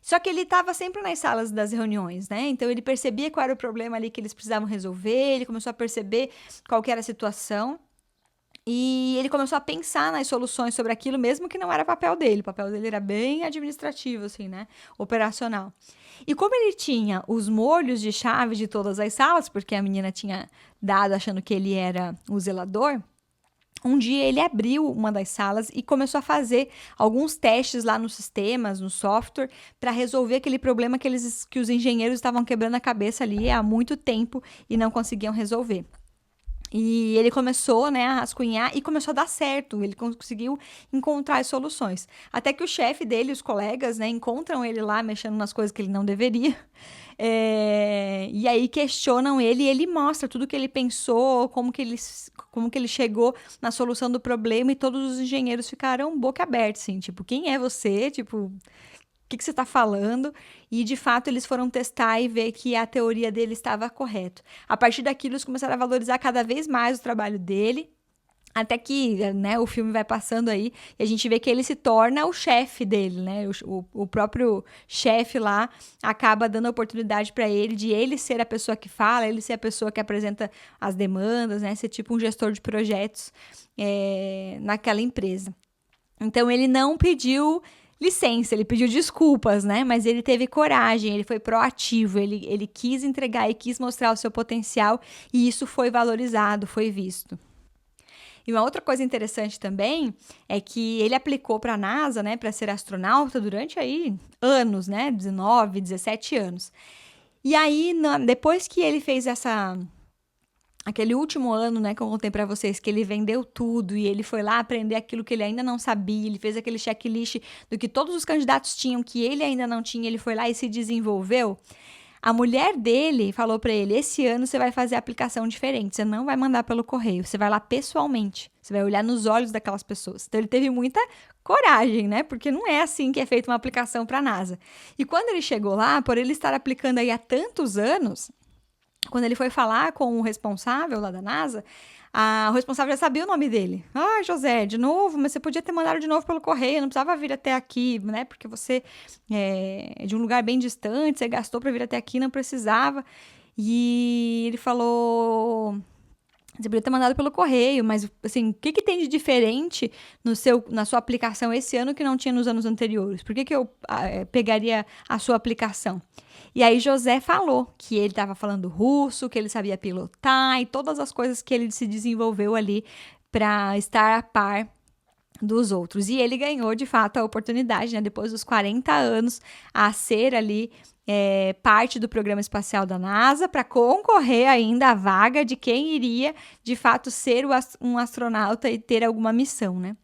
Só que ele estava sempre nas salas das reuniões, né? Então ele percebia qual era o problema ali que eles precisavam resolver, ele começou a perceber qual que era a situação. E ele começou a pensar nas soluções sobre aquilo, mesmo que não era papel dele. O papel dele era bem administrativo, assim, né? Operacional. E como ele tinha os molhos de chave de todas as salas, porque a menina tinha dado achando que ele era o zelador, um dia ele abriu uma das salas e começou a fazer alguns testes lá nos sistemas, no software, para resolver aquele problema que os engenheiros estavam quebrando a cabeça ali há muito tempo e não conseguiam resolver. E ele começou, né, a rascunhar e começou a dar certo. Ele conseguiu encontrar as soluções. Até que o chefe dele, os colegas, né, encontram ele lá mexendo nas coisas que ele não deveria. E aí questionam ele e ele mostra tudo que ele pensou, como que ele chegou na solução do problema, e todos os engenheiros ficaram boca aberta, assim, tipo, quem é você? Tipo, o que você está falando? E, de fato, eles foram testar e ver que a teoria dele estava correta. A partir daquilo, eles começaram a valorizar cada vez mais o trabalho dele, Até que, né, o filme vai passando aí e a gente vê que ele se torna o chefe dele, né? O próprio chefe lá acaba dando a oportunidade para ele de ele ser a pessoa que fala, ele ser a pessoa que apresenta as demandas, né? Ser tipo um gestor de projetos naquela empresa. Então ele não pediu licença, ele pediu desculpas, né? Mas ele teve coragem, ele foi proativo, ele quis entregar e quis mostrar o seu potencial e isso foi valorizado, foi visto. E uma outra coisa interessante também é que ele aplicou para a NASA, né, para ser astronauta durante aí anos, né, 19, 17 anos. E aí, depois que ele fez aquele último ano, né, que eu contei para vocês, que ele vendeu tudo e ele foi lá aprender aquilo que ele ainda não sabia, ele fez aquele checklist do que todos os candidatos tinham, que ele ainda não tinha, ele foi lá e se desenvolveu. A mulher dele falou para ele: esse ano você vai fazer a aplicação diferente, você não vai mandar pelo correio, você vai lá pessoalmente, você vai olhar nos olhos daquelas pessoas. Então ele teve muita coragem, né? Porque não é assim que é feita uma aplicação para a NASA. E quando ele chegou lá, por ele estar aplicando aí há tantos anos, quando ele foi falar com o responsável lá da NASA, o responsável já sabia o nome dele. Ah, José, de novo, mas você podia ter mandado de novo pelo correio, não precisava vir até aqui, né? Porque você é de um lugar bem distante, você gastou para vir até aqui, não precisava. E ele falou: você podia ter mandado pelo correio, mas assim, o que tem de diferente na sua aplicação esse ano que não tinha nos anos anteriores? Por que eu pegaria a sua aplicação? E aí José falou que ele estava falando russo, que ele sabia pilotar e todas as coisas que ele se desenvolveu ali para estar a par dos outros. E ele ganhou, de fato, a oportunidade, né, depois dos 40 anos, a ser ali parte do programa espacial da NASA para concorrer ainda à vaga de quem iria, de fato, ser um astronauta e ter alguma missão, né?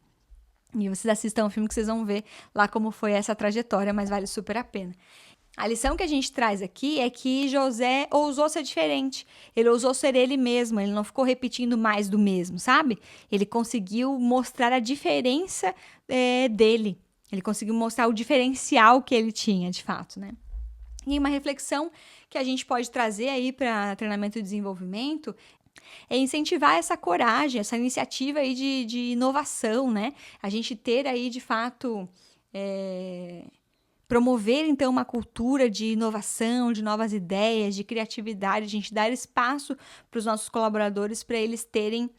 E vocês assistam o filme que vocês vão ver lá como foi essa trajetória, mas vale super a pena. A lição que a gente traz aqui é que José ousou ser diferente. Ele ousou ser ele mesmo, ele não ficou repetindo mais do mesmo, sabe? Ele conseguiu mostrar a diferença dele. Ele conseguiu mostrar o diferencial que ele tinha, de fato, né? E uma reflexão que a gente pode trazer aí para treinamento e desenvolvimento é incentivar essa coragem, essa iniciativa aí de inovação, né? A gente ter aí, de fato, promover, então, uma cultura de inovação, de novas ideias, de criatividade, a gente dar espaço para os nossos colaboradores para eles terem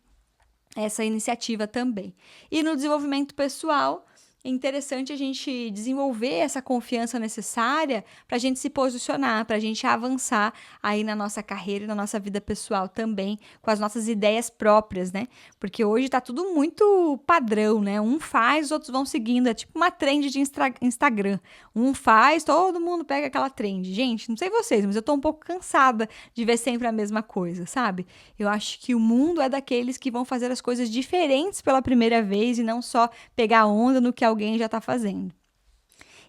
essa iniciativa também. E no desenvolvimento pessoal, é interessante a gente desenvolver essa confiança necessária para a gente se posicionar, para a gente avançar aí na nossa carreira e na nossa vida pessoal também, com as nossas ideias próprias, né? Porque hoje tá tudo muito padrão, né? Um faz, os outros vão seguindo, é tipo uma trend de Instagram. Um faz, todo mundo pega aquela trend. Gente, não sei vocês, mas eu tô um pouco cansada de ver sempre a mesma coisa, sabe? Eu acho que o mundo é daqueles que vão fazer as coisas diferentes pela primeira vez e não só pegar onda no que alguém já está fazendo.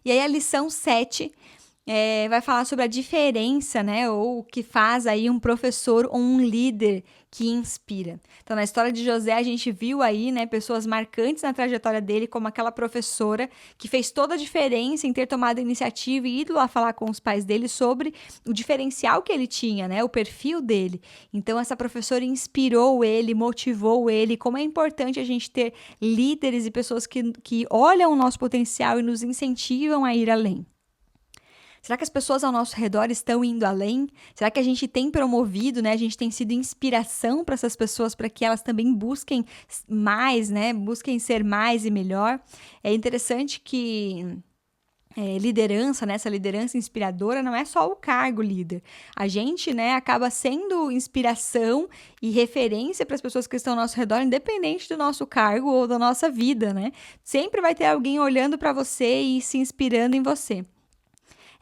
E aí a lição 7 vai falar sobre a diferença, né, ou o que faz aí um professor ou um líder que inspira. Então, na história de José, a gente viu aí, né, pessoas marcantes na trajetória dele, como aquela professora que fez toda a diferença em ter tomado a iniciativa e ido lá falar com os pais dele sobre o diferencial que ele tinha, né, o perfil dele. Então, essa professora inspirou ele, motivou ele, como é importante a gente ter líderes e pessoas que olham o nosso potencial e nos incentivam a ir além. Será que as pessoas ao nosso redor estão indo além? Será que a gente tem promovido, né? A gente tem sido inspiração para essas pessoas para que elas também busquem mais, né? Busquem ser mais e melhor. É interessante que liderança, né? Essa liderança inspiradora não é só o cargo líder. A gente, né, acaba sendo inspiração e referência para as pessoas que estão ao nosso redor, independente do nosso cargo ou da nossa vida, né? Sempre vai ter alguém olhando para você e se inspirando em você.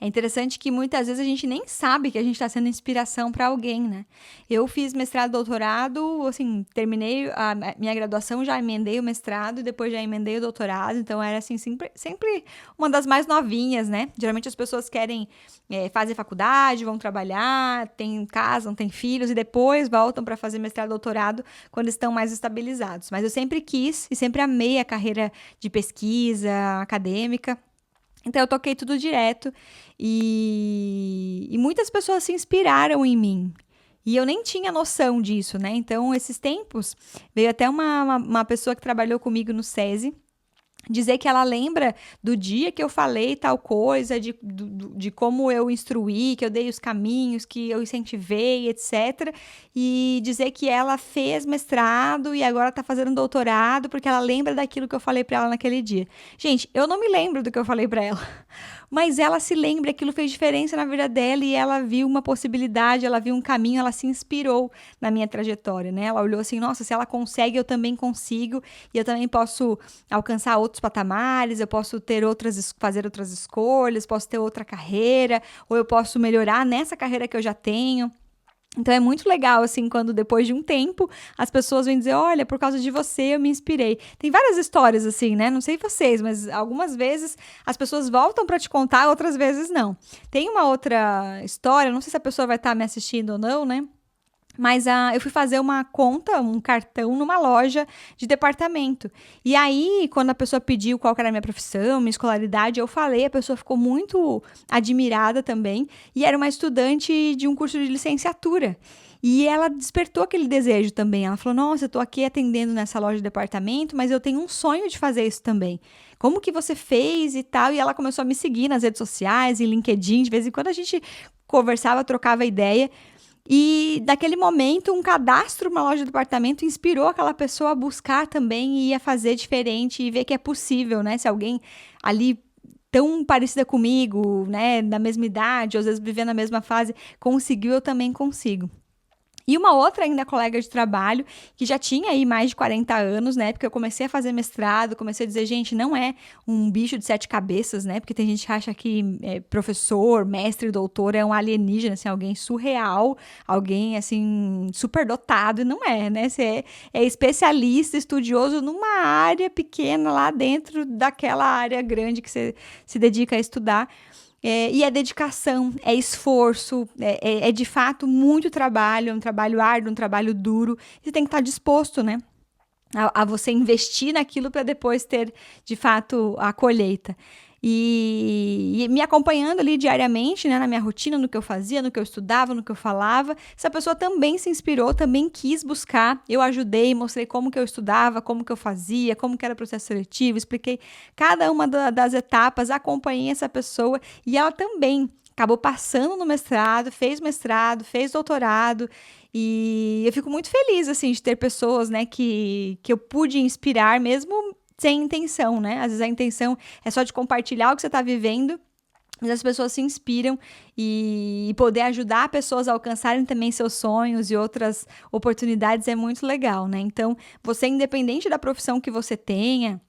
É interessante que muitas vezes a gente nem sabe que a gente está sendo inspiração para alguém, né? Eu fiz mestrado, doutorado, assim, terminei a minha graduação, já emendei o mestrado e depois já emendei o doutorado, então era assim, sempre uma das mais novinhas, né? Geralmente as pessoas querem fazer faculdade, vão trabalhar, casam, têm filhos e depois voltam para fazer mestrado, doutorado quando estão mais estabilizados. Mas eu sempre quis e sempre amei a carreira de pesquisa acadêmica. Então, eu toquei tudo direto e muitas pessoas se inspiraram em mim. E eu nem tinha noção disso, né? Então, esses tempos, veio até uma pessoa que trabalhou comigo no SESI, dizer que ela lembra do dia que eu falei tal coisa, de como eu instruí, que eu dei os caminhos, que eu incentivei, etc. E dizer que ela fez mestrado e agora está fazendo doutorado porque ela lembra daquilo que eu falei para ela naquele dia. Gente, eu não me lembro do que eu falei para ela, mas ela se lembra, aquilo fez diferença na vida dela e ela viu uma possibilidade, ela viu um caminho, ela se inspirou na minha trajetória, né? Ela olhou assim, nossa, se ela consegue, eu também consigo e eu também posso alcançar outros patamares, eu posso fazer outras escolhas, posso ter outra carreira, ou eu posso melhorar nessa carreira que eu já tenho. Então é muito legal, assim, quando depois de um tempo as pessoas vêm dizer, olha, por causa de você eu me inspirei. Tem várias histórias assim, né? Não sei vocês, mas algumas vezes as pessoas voltam para te contar, outras vezes não. Tem uma outra história, não sei se a pessoa vai estar me assistindo ou não, né? Mas eu fui fazer uma conta, um cartão numa loja de departamento. E aí, quando a pessoa pediu qual que era a minha profissão, minha escolaridade, eu falei, a pessoa ficou muito admirada também. E era uma estudante de um curso de licenciatura. E ela despertou aquele desejo também. Ela falou, nossa, eu tô aqui atendendo nessa loja de departamento, mas eu tenho um sonho de fazer isso também. Como que você fez e tal? E ela começou a me seguir nas redes sociais, em LinkedIn. De vez em quando a gente conversava, trocava ideia. E daquele momento, um cadastro numa loja de departamento inspirou aquela pessoa a buscar também e a fazer diferente e ver que é possível, né? Se alguém ali tão parecida comigo, né, da mesma idade, ou às vezes vivendo a mesma fase, conseguiu, eu também consigo. E uma outra ainda colega de trabalho, que já tinha aí mais de 40 anos, né? Porque eu comecei a fazer mestrado, comecei a dizer, gente, não é um bicho de 7 cabeças, né? Porque tem gente que acha que professor, mestre, doutor é um alienígena, assim, alguém surreal, alguém, assim, super dotado, e não é, né? Você é especialista, estudioso numa área pequena lá dentro daquela área grande que você se dedica a estudar. E é dedicação, é esforço, é de fato muito trabalho, é um trabalho árduo, um trabalho duro. Você tem que estar disposto, né? A você investir naquilo para depois ter, de fato, a colheita. E me acompanhando ali diariamente, né, na minha rotina, no que eu fazia, no que eu estudava, no que eu falava. Essa pessoa também se inspirou, também quis buscar. Eu ajudei, mostrei como que eu estudava, como que eu fazia, como que era o processo seletivo, expliquei cada uma das etapas, acompanhei essa pessoa e ela também acabou passando no mestrado, fez doutorado. E eu fico muito feliz, assim, de ter pessoas, né, que eu pude inspirar mesmo sem intenção, né? Às vezes a intenção é só de compartilhar o que você está vivendo, mas as pessoas se inspiram e poder ajudar pessoas a alcançarem também seus sonhos e outras oportunidades é muito legal, né? Então, você, independente da profissão que você tenha,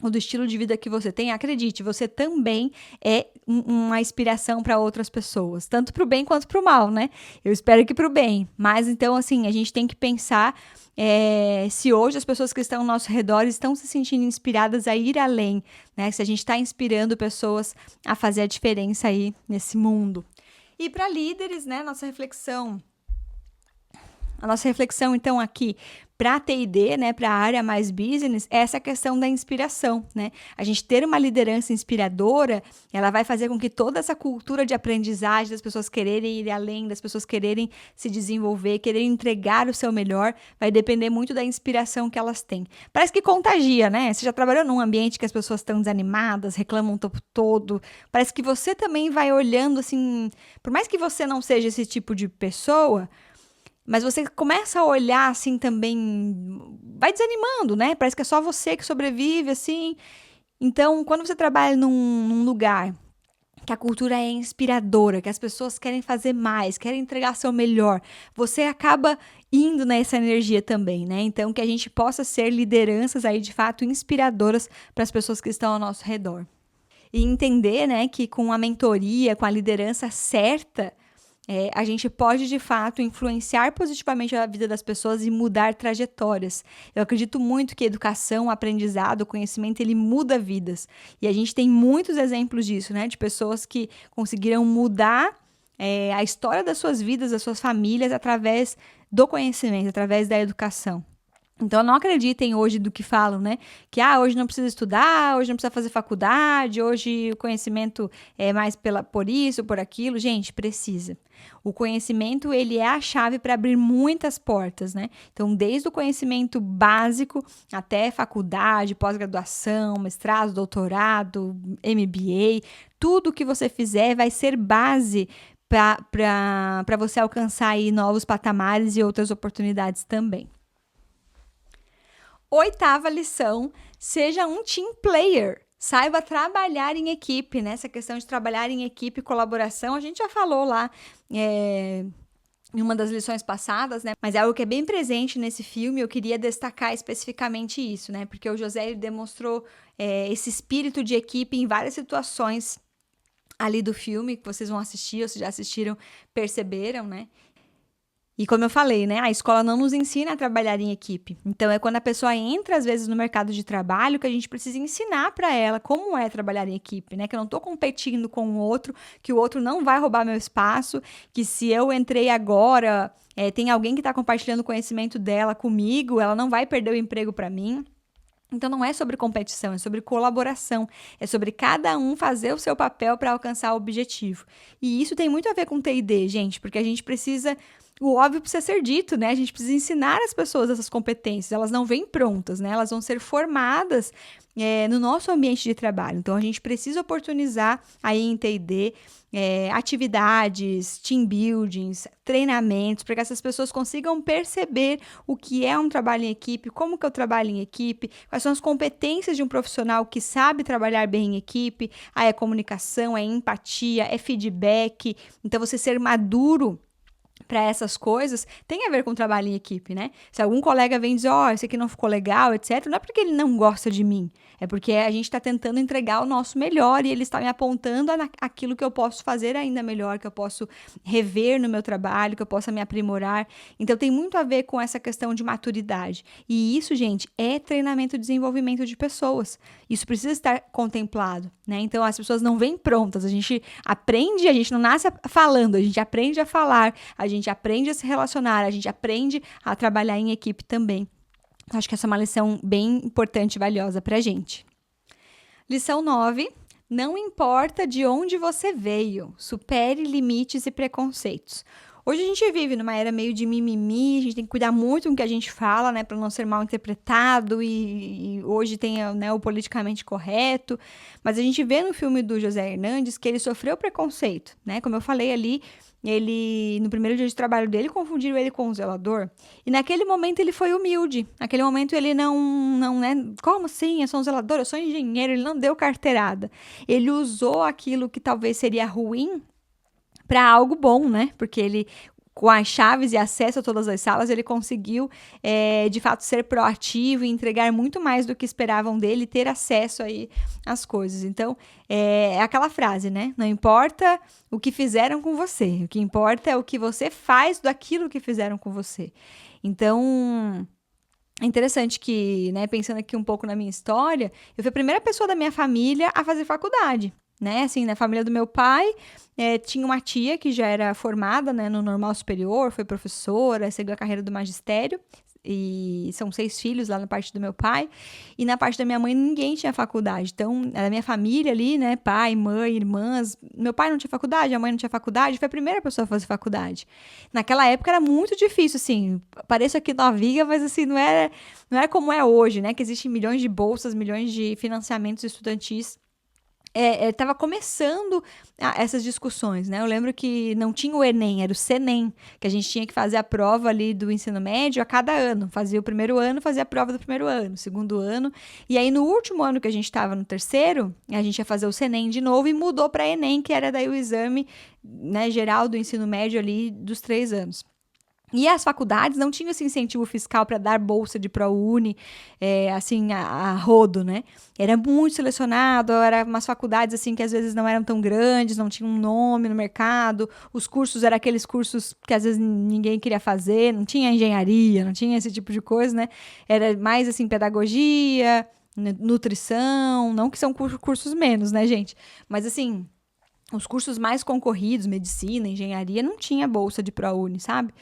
ou do estilo de vida que você tem, acredite, você também é uma inspiração para outras pessoas, tanto para o bem quanto para o mal, né? Eu espero que para o bem, mas então, assim, a gente tem que pensar se hoje as pessoas que estão ao nosso redor estão se sentindo inspiradas a ir além, né? Se a gente está inspirando pessoas a fazer a diferença aí nesse mundo. E para líderes, né, a nossa reflexão, então, aqui para T&D, né, para a área mais business, é essa questão da inspiração, né? A gente ter uma liderança inspiradora, ela vai fazer com que toda essa cultura de aprendizagem, das pessoas quererem ir além, das pessoas quererem se desenvolver, quererem entregar o seu melhor, vai depender muito da inspiração que elas têm. Parece que contagia, né? Você já trabalhou num ambiente que as pessoas estão desanimadas, reclamam o tempo todo, parece que você também vai olhando assim, por mais que você não seja esse tipo de pessoa, mas você começa a olhar assim também, vai desanimando, né? Parece que é só você que sobrevive, assim. Então, quando você trabalha num lugar que a cultura é inspiradora, que as pessoas querem fazer mais, querem entregar seu melhor, você acaba indo nessa energia também, né? Então, que a gente possa ser lideranças aí de fato inspiradoras para as pessoas que estão ao nosso redor. E entender, né, que com a mentoria, com a liderança certa, a gente pode, de fato, influenciar positivamente a vida das pessoas e mudar trajetórias. Eu acredito muito que educação, aprendizado, conhecimento, ele muda vidas. E a gente tem muitos exemplos disso, né? De pessoas que conseguiram mudar a história das suas vidas, das suas famílias, através do conhecimento, através da educação. Então, não acreditem hoje do que falam, né? Que hoje não precisa estudar, hoje não precisa fazer faculdade, hoje o conhecimento é mais por isso, por aquilo. Gente, precisa. O conhecimento, ele é a chave para abrir muitas portas, né? Então, desde o conhecimento básico até faculdade, pós-graduação, mestrado, doutorado, MBA, tudo que você fizer vai ser base para você alcançar aí novos patamares e outras oportunidades também. 8ª lição, seja um team player. Saiba trabalhar em equipe, né? Essa questão de trabalhar em equipe, colaboração, a gente já falou lá em uma das lições passadas, né? Mas é algo que é bem presente nesse filme, eu queria destacar especificamente isso, né? Porque o José demonstrou esse espírito de equipe em várias situações ali do filme, que vocês vão assistir, ou se já assistiram, perceberam, né? E como eu falei, né, a escola não nos ensina a trabalhar em equipe. Então, é quando a pessoa entra, às vezes, no mercado de trabalho, que a gente precisa ensinar para ela como é trabalhar em equipe, né? Que eu não estou competindo com o outro, que o outro não vai roubar meu espaço, que se eu entrei agora, tem alguém que está compartilhando o conhecimento dela comigo, ela não vai perder o emprego para mim. Então, não é sobre competição, é sobre colaboração, é sobre cada um fazer o seu papel para alcançar o objetivo. E isso tem muito a ver com T&D, gente, porque a gente precisa... O óbvio precisa ser dito, né? A gente precisa ensinar as pessoas essas competências. Elas não vêm prontas, né? Elas vão ser formadas no nosso ambiente de trabalho. Então, a gente precisa oportunizar aí em T&D atividades, team buildings, treinamentos, para que essas pessoas consigam perceber o que é um trabalho em equipe, como que eu trabalho em equipe, quais são as competências de um profissional que sabe trabalhar bem em equipe. É comunicação, é empatia, é feedback. Então, você ser maduro para essas coisas, tem a ver com trabalho em equipe, né? Se algum colega vem dizer, esse aqui não ficou legal, etc., não é porque ele não gosta de mim, é porque a gente está tentando entregar o nosso melhor e ele está me apontando aquilo que eu posso fazer ainda melhor, que eu posso rever no meu trabalho, que eu possa me aprimorar. Então, tem muito a ver com essa questão de maturidade. E isso, gente, é treinamento e desenvolvimento de pessoas. Isso precisa estar contemplado, né? Então, as pessoas não vêm prontas. A gente aprende, a gente não nasce falando, a gente aprende a falar, a gente aprende a se relacionar, a gente aprende a trabalhar em equipe também. Acho que essa é uma lição bem importante e valiosa pra gente. Lição 9. Não importa de onde você veio, supere limites e preconceitos. Hoje a gente vive numa era meio de mimimi, a gente tem que cuidar muito com o que a gente fala, né, para não ser mal interpretado e hoje tem, né, o politicamente correto, mas a gente vê no filme do José Hernandes que ele sofreu preconceito, né, como eu falei ali, ele, no primeiro dia de trabalho dele, confundiram ele com um zelador, e naquele momento ele foi humilde, naquele momento ele não, né, como assim, eu sou um zelador, eu sou engenheiro, ele não deu carteirada, ele usou aquilo que talvez seria ruim para algo bom, né? Porque ele, com as chaves e acesso a todas as salas, ele conseguiu, de fato, ser proativo e entregar muito mais do que esperavam dele, ter acesso aí às coisas. Então, é aquela frase, né? Não importa o que fizeram com você, o que importa é o que você faz daquilo que fizeram com você. Então, é interessante que, né, pensando aqui um pouco na minha história, eu fui a primeira pessoa da minha família a fazer faculdade. Né, assim, na família do meu pai, tinha uma tia que já era formada, né, no normal superior, foi professora, seguiu a carreira do magistério, e são 6 filhos lá na parte do meu pai, e na parte da minha mãe ninguém tinha faculdade, então, a minha família ali, né, pai, mãe, irmãs, meu pai não tinha faculdade, a mãe não tinha faculdade, foi a primeira pessoa a fazer faculdade. Naquela época era muito difícil, assim, pareço aqui novinha, mas assim, não era como é hoje, né, que existem milhões de bolsas, milhões de financiamentos estudantis. Estava começando essas discussões, né? Eu lembro que não tinha o Enem, era o Senem, que a gente tinha que fazer a prova ali do ensino médio a cada ano. Fazia o primeiro ano, fazia a prova do primeiro ano, segundo ano. E aí, no último ano que a gente estava no terceiro, a gente ia fazer o Senem de novo e mudou para Enem, que era daí o exame, né, geral do ensino médio ali dos 3 anos. E as faculdades não tinham esse incentivo fiscal para dar bolsa de ProUni, assim, a rodo, né? Era muito selecionado, eram umas faculdades, assim, que às vezes não eram tão grandes, não tinham um nome no mercado, os cursos eram aqueles cursos que às vezes ninguém queria fazer, não tinha engenharia, não tinha esse tipo de coisa, né? Era mais, assim, pedagogia, nutrição, não que são cursos menos, né, gente? Mas, assim, os cursos mais concorridos, medicina, engenharia, não tinha bolsa de ProUni, sabe?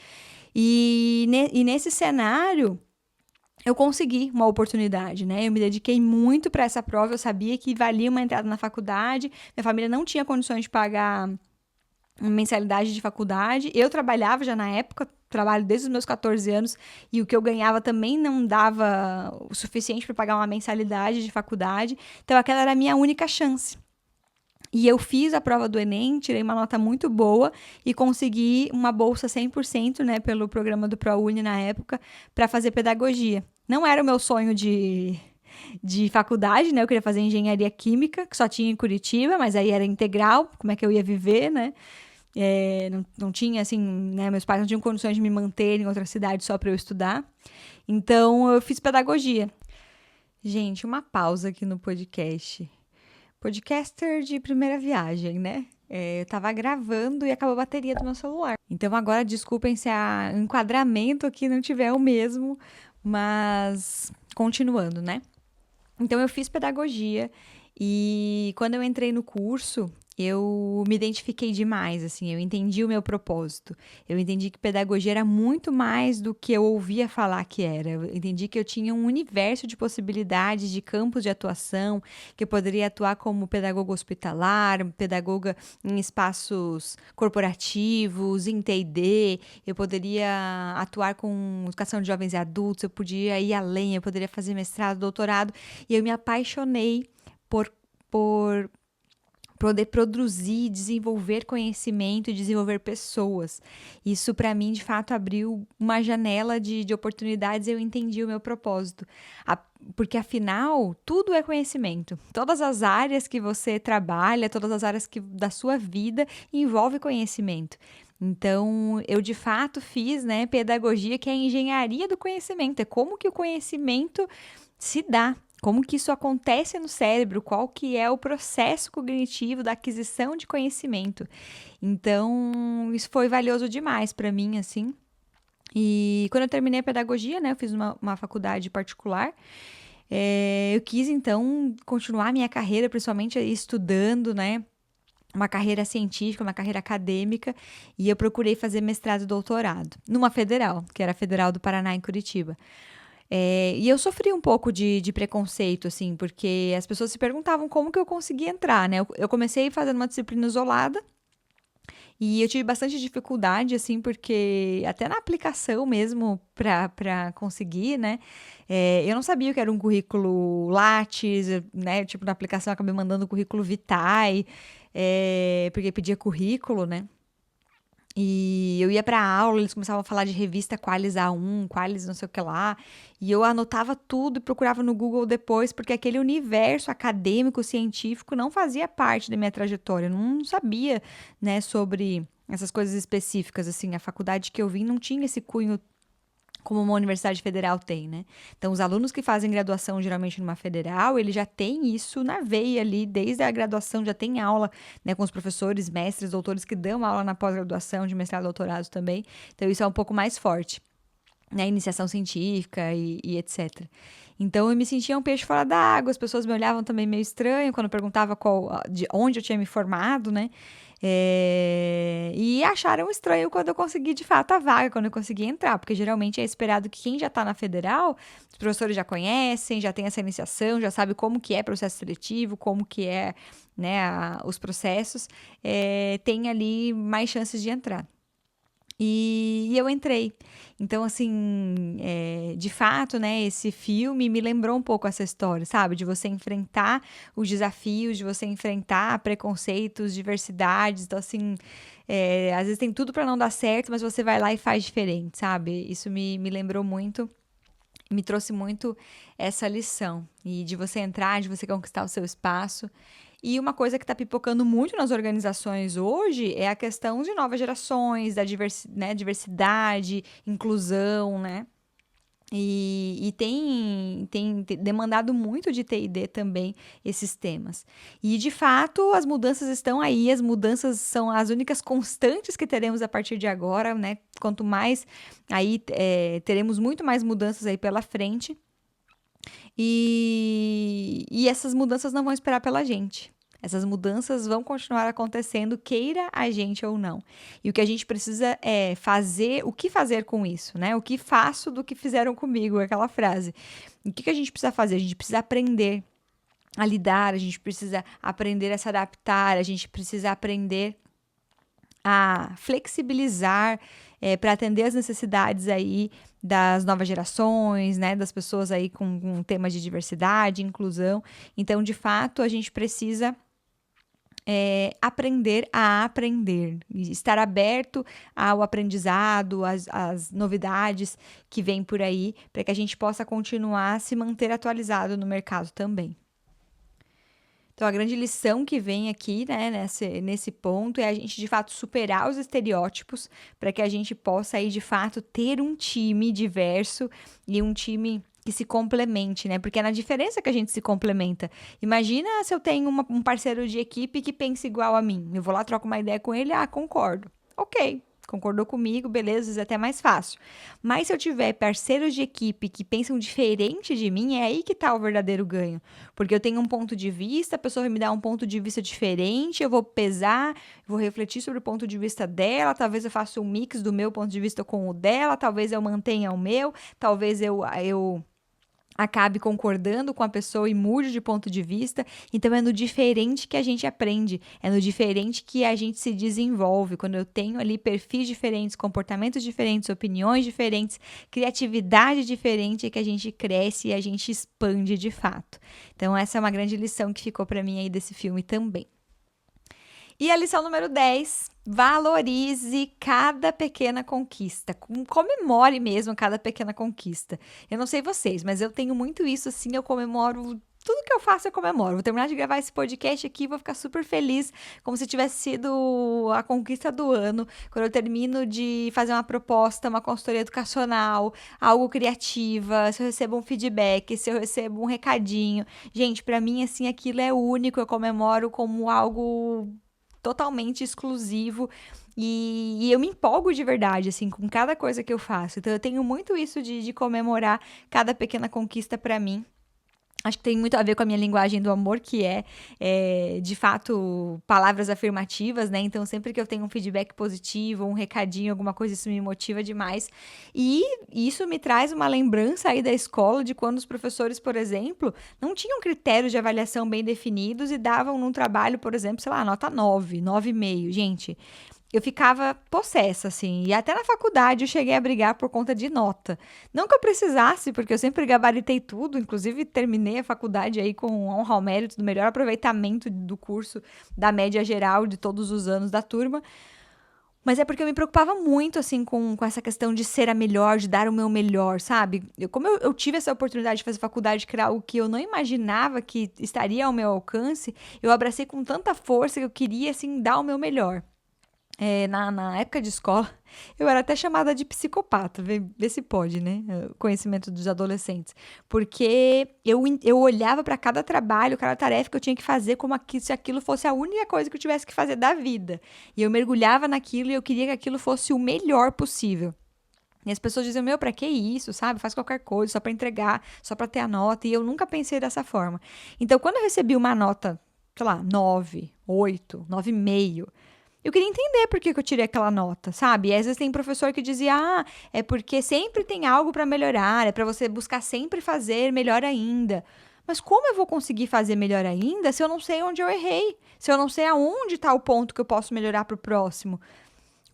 E nesse cenário, eu consegui uma oportunidade, né? Eu me dediquei muito para essa prova, eu sabia que valia uma entrada na faculdade, minha família não tinha condições de pagar uma mensalidade de faculdade, eu trabalhava já na época, trabalho desde os meus 14 anos, e o que eu ganhava também não dava o suficiente para pagar uma mensalidade de faculdade, então aquela era a minha única chance. E eu fiz a prova do Enem, tirei uma nota muito boa e consegui uma bolsa 100%, né, pelo programa do ProUni na época, para fazer pedagogia. Não era o meu sonho de faculdade, né? Eu queria fazer engenharia química, que só tinha em Curitiba, mas aí era integral, como é que eu ia viver, né? Não tinha, assim, né? Meus pais não tinham condições de me manter em outra cidade só para eu estudar. Então, eu fiz pedagogia. Gente, uma pausa aqui no podcast. Podcaster de primeira viagem, né? Eu tava gravando e acabou a bateria do meu celular. Então agora desculpem se o enquadramento aqui não tiver o mesmo, mas continuando, né? Então eu fiz pedagogia e quando eu entrei no curso, eu me identifiquei demais, assim, eu entendi o meu propósito. Eu entendi que pedagogia era muito mais do que eu ouvia falar que era. Eu entendi que eu tinha um universo de possibilidades, de campos de atuação, que eu poderia atuar como pedagoga hospitalar, pedagoga em espaços corporativos, em T&D, eu poderia atuar com educação de jovens e adultos, eu podia ir além, eu poderia fazer mestrado, doutorado, e eu me apaixonei por poder produzir, desenvolver conhecimento e desenvolver pessoas. Isso, para mim, de fato, abriu uma janela de oportunidades e eu entendi o meu propósito. Porque, afinal, tudo é conhecimento. Todas as áreas que você trabalha, todas as áreas da sua vida envolve conhecimento. Então, eu, de fato, fiz, né, pedagogia, que é a engenharia do conhecimento. É como que o conhecimento se dá. Como que isso acontece no cérebro? Qual que é o processo cognitivo da aquisição de conhecimento? Então, isso foi valioso demais para mim, assim. E quando eu terminei a pedagogia, né, eu fiz uma faculdade particular, eu quis, então, continuar a minha carreira, principalmente estudando, né, uma carreira científica, uma carreira acadêmica, e eu procurei fazer mestrado e doutorado numa federal, que era a Federal do Paraná, em Curitiba. E eu sofri um pouco de preconceito, assim, porque as pessoas se perguntavam como que eu conseguia entrar, né? Eu comecei fazendo uma disciplina isolada e eu tive bastante dificuldade, assim, porque até na aplicação mesmo para conseguir, né? Eu não sabia o que era um currículo Lattes, né? Tipo, na aplicação eu acabei mandando o currículo Vitae, porque pedia currículo, né? E eu ia pra aula, eles começavam a falar de revista Qualis A1, Qualis não sei o que lá, e eu anotava tudo e procurava no Google depois, porque aquele universo acadêmico, científico, não fazia parte da minha trajetória, eu não sabia, né, sobre essas coisas específicas, assim, a faculdade que eu vim não tinha esse cunho como uma universidade federal tem, né? Então, os alunos que fazem graduação, geralmente numa federal, eles já têm isso na veia ali, desde a graduação, já tem aula, né, com os professores, mestres, doutores que dão aula na pós-graduação, de mestrado, doutorado também. Então, isso é um pouco mais forte, né? Iniciação científica e etc. Então, eu me sentia um peixe fora da água, as pessoas me olhavam também meio estranho quando eu perguntava de onde eu tinha me formado, né? E acharam estranho quando eu consegui, de fato, a vaga, quando eu consegui entrar, porque geralmente é esperado que quem já está na federal, os professores já conhecem, já tem essa iniciação, já sabe como que é processo seletivo, como que é, né, os processos, tem ali mais chances de entrar. E eu entrei. Então, assim, de fato, né, esse filme me lembrou um pouco essa história, sabe? De você enfrentar os desafios, de você enfrentar preconceitos, diversidades. Então, assim, às vezes tem tudo para não dar certo, mas você vai lá e faz diferente, sabe? Isso me lembrou muito, me trouxe muito essa lição. E de você entrar, de você conquistar o seu espaço. E uma coisa que está pipocando muito nas organizações hoje é a questão de novas gerações, da diversidade, inclusão, né? E tem demandado muito de T&D também esses temas. E, de fato, as mudanças estão aí, as mudanças são as únicas constantes que teremos a partir de agora, né? Quanto mais, aí teremos muito mais mudanças aí pela frente. E essas mudanças não vão esperar pela gente. Essas mudanças vão continuar acontecendo, queira a gente ou não. E o que a gente precisa é fazer, o que fazer com isso, né? O que faço do que fizeram comigo, aquela frase. O que a gente precisa fazer? A gente precisa aprender a lidar, a gente precisa aprender a se adaptar, a gente precisa aprender a flexibilizar para atender as necessidades aí das novas gerações, né, das pessoas aí com temas de diversidade, inclusão. Então, de fato, a gente precisa aprender a aprender, estar aberto ao aprendizado, às novidades que vêm por aí, para que a gente possa continuar a se manter atualizado no mercado também. Então, a grande lição que vem aqui, né, nesse ponto, é a gente, de fato, superar os estereótipos para que a gente possa, aí, de fato, ter um time diverso e um time que se complemente, né? Porque é na diferença que a gente se complementa. Imagina se eu tenho um parceiro de equipe que pensa igual a mim. Eu vou lá, troco uma ideia com ele, concordo. Ok. Concordou comigo, beleza, às vezes é até mais fácil. Mas se eu tiver parceiros de equipe que pensam diferente de mim, é aí que está o verdadeiro ganho. Porque eu tenho um ponto de vista, a pessoa vai me dar um ponto de vista diferente, eu vou pesar, vou refletir sobre o ponto de vista dela, talvez eu faça um mix do meu ponto de vista com o dela, talvez eu mantenha o meu, talvez eu acabe concordando com a pessoa e mude de ponto de vista. Então, é no diferente que a gente aprende, é no diferente que a gente se desenvolve. Quando eu tenho ali perfis diferentes, comportamentos diferentes, opiniões diferentes, criatividade diferente, é que a gente cresce e a gente expande de fato. Então, essa é uma grande lição que ficou para mim aí desse filme também. E a lição número 10, valorize cada pequena conquista. Comemore mesmo cada pequena conquista. Eu não sei vocês, mas eu tenho muito isso assim, eu comemoro. Tudo que eu faço, eu comemoro. Vou terminar de gravar esse podcast aqui, vou ficar super feliz, como se tivesse sido a conquista do ano. Quando eu termino de fazer uma proposta, uma consultoria educacional, algo criativa, se eu recebo um feedback, se eu recebo um recadinho. Gente, pra mim, assim, aquilo é único, eu comemoro como algo totalmente exclusivo e eu me empolgo de verdade, assim, com cada coisa que eu faço. Então, eu tenho muito isso de comemorar cada pequena conquista pra mim. Acho que tem muito a ver com a minha linguagem do amor, que de fato, palavras afirmativas, né? Então, sempre que eu tenho um feedback positivo, um recadinho, alguma coisa, isso me motiva demais. E isso me traz uma lembrança aí da escola de quando os professores, por exemplo, não tinham critérios de avaliação bem definidos e davam num trabalho, por exemplo, sei lá, nota 9, 9,5. Gente, eu ficava possessa, assim. E até na faculdade eu cheguei a brigar por conta de nota. Não que eu precisasse, porque eu sempre gabaritei tudo. Inclusive, terminei a faculdade aí com honra ao mérito do melhor aproveitamento do curso, da média geral de todos os anos da turma. Mas é porque eu me preocupava muito, assim, com essa questão de ser a melhor, de dar o meu melhor, sabe? Como eu tive essa oportunidade de fazer faculdade, que era algo que eu não imaginava que estaria ao meu alcance, eu abracei com tanta força que eu queria, assim, dar o meu melhor. Na época de escola, eu era até chamada de psicopata, vê se pode, né? Conhecimento dos adolescentes. Porque eu olhava para cada trabalho, cada tarefa que eu tinha que fazer, como se aquilo fosse a única coisa que eu tivesse que fazer da vida. E eu mergulhava naquilo e eu queria que aquilo fosse o melhor possível. E as pessoas diziam, pra que isso, sabe? Faz qualquer coisa, só pra entregar, só pra ter a nota. E eu nunca pensei dessa forma. Então, quando eu recebi uma nota, sei lá, 9, 8, 9,5... eu queria entender por que eu tirei aquela nota, sabe? E às vezes tem professor que dizia, é porque sempre tem algo para melhorar, é para você buscar sempre fazer melhor ainda. Mas como eu vou conseguir fazer melhor ainda se eu não sei onde eu errei? Se eu não sei aonde está o ponto que eu posso melhorar para o próximo?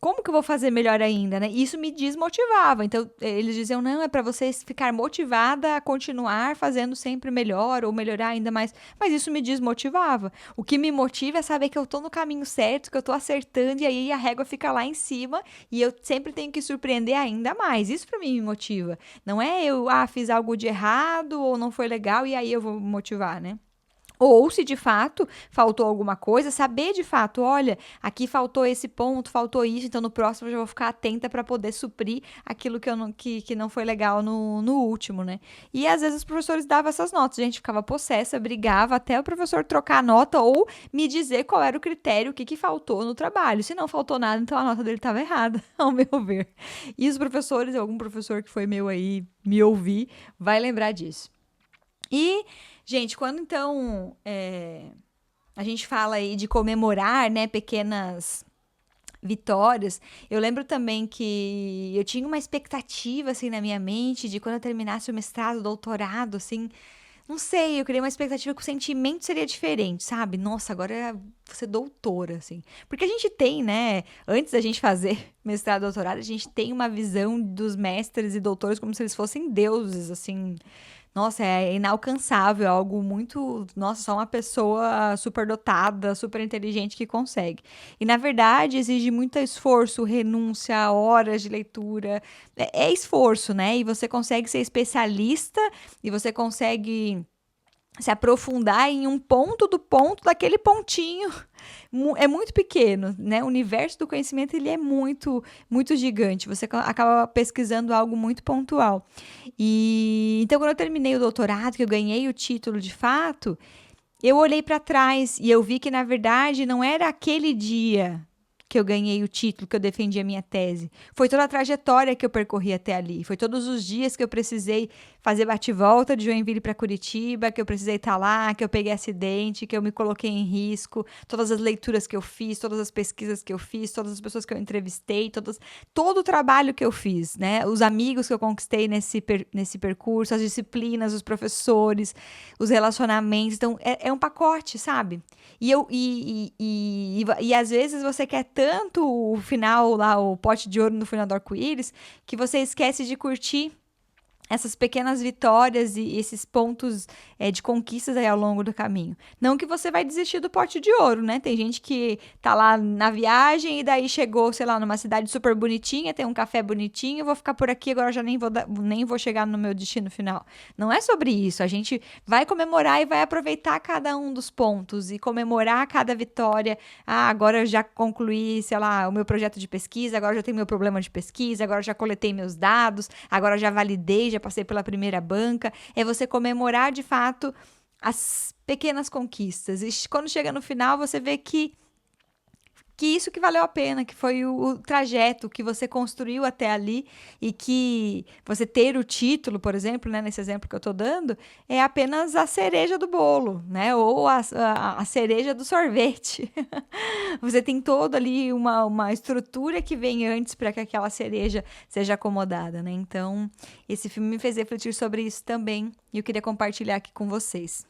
Como que eu vou fazer melhor ainda, né? Isso me desmotivava. Então, eles diziam, não, é para você ficar motivada a continuar fazendo sempre melhor ou melhorar ainda mais. Mas isso me desmotivava. O que me motiva é saber que eu tô no caminho certo, que eu tô acertando e aí a régua fica lá em cima e eu sempre tenho que surpreender ainda mais. Isso para mim me motiva. Não é eu, fiz algo de errado ou não foi legal e aí eu vou me motivar, né? Ou se de fato faltou alguma coisa, saber de fato, olha, aqui faltou esse ponto, faltou isso, então no próximo eu já vou ficar atenta para poder suprir aquilo que não foi legal no último, né? E às vezes os professores davam essas notas, a gente ficava possessa, brigava até o professor trocar a nota ou me dizer qual era o critério, o que faltou no trabalho. Se não faltou nada, então a nota dele estava errada, ao meu ver. E os professores, algum professor que foi meu aí, me ouvir, vai lembrar disso. E, gente, quando então a gente fala aí de comemorar, né, pequenas vitórias. Eu lembro também que eu tinha uma expectativa, assim, na minha mente de quando eu terminasse o mestrado, o doutorado, assim, não sei, eu criei uma expectativa que o sentimento seria diferente, sabe? Nossa, agora eu vou ser doutora, assim. Porque a gente tem, né, antes da gente fazer mestrado, doutorado, a gente tem uma visão dos mestres e doutores como se eles fossem deuses, assim. Nossa, é inalcançável, é algo muito. Nossa, só uma pessoa superdotada, super inteligente que consegue. E, na verdade, exige muito esforço, renúncia, horas de leitura. É esforço, né? E você consegue ser especialista e você consegue se aprofundar em um ponto do ponto daquele pontinho é muito pequeno, né? O universo do conhecimento ele é muito gigante. Você acaba pesquisando algo muito pontual. E então quando eu terminei o doutorado, que eu ganhei o título de fato, eu olhei para trás e eu vi que na verdade não era aquele dia que eu ganhei o título, que eu defendi a minha tese. Foi toda a trajetória que eu percorri até ali. Foi todos os dias que eu precisei fazer bate-volta de Joinville para Curitiba, que eu precisei estar lá, que eu peguei acidente, que eu me coloquei em risco, todas as leituras que eu fiz, todas as pesquisas que eu fiz, todas as pessoas que eu entrevistei, todo o trabalho que eu fiz, né? Os amigos que eu conquistei nesse percurso, as disciplinas, os professores, os relacionamentos. Então, é um pacote, sabe? E às vezes você quer tanto o final lá, o pote de ouro no final do arco-íris, que você esquece de curtir essas pequenas vitórias e esses pontos de conquistas aí ao longo do caminho. Não que você vai desistir do pote de ouro, né? Tem gente que tá lá na viagem e daí chegou, sei lá, numa cidade super bonitinha, tem um café bonitinho, vou ficar por aqui, agora já nem vou chegar no meu destino final. Não é sobre isso. A gente vai comemorar e vai aproveitar cada um dos pontos e comemorar cada vitória. Ah, agora eu já concluí, sei lá, o meu projeto de pesquisa, agora eu já tenho meu problema de pesquisa, agora eu já coletei meus dados, agora eu já validei, já passei pela primeira banca. É você comemorar de fato as pequenas conquistas. E quando chega no final, você vê que isso que valeu a pena, que foi o trajeto que você construiu até ali e que você ter o título, por exemplo, né, nesse exemplo que eu estou dando, é apenas a cereja do bolo, né, ou a cereja do sorvete. Você tem todo ali uma estrutura que vem antes para que aquela cereja seja acomodada, né? Então, esse filme me fez refletir sobre isso também e eu queria compartilhar aqui com vocês.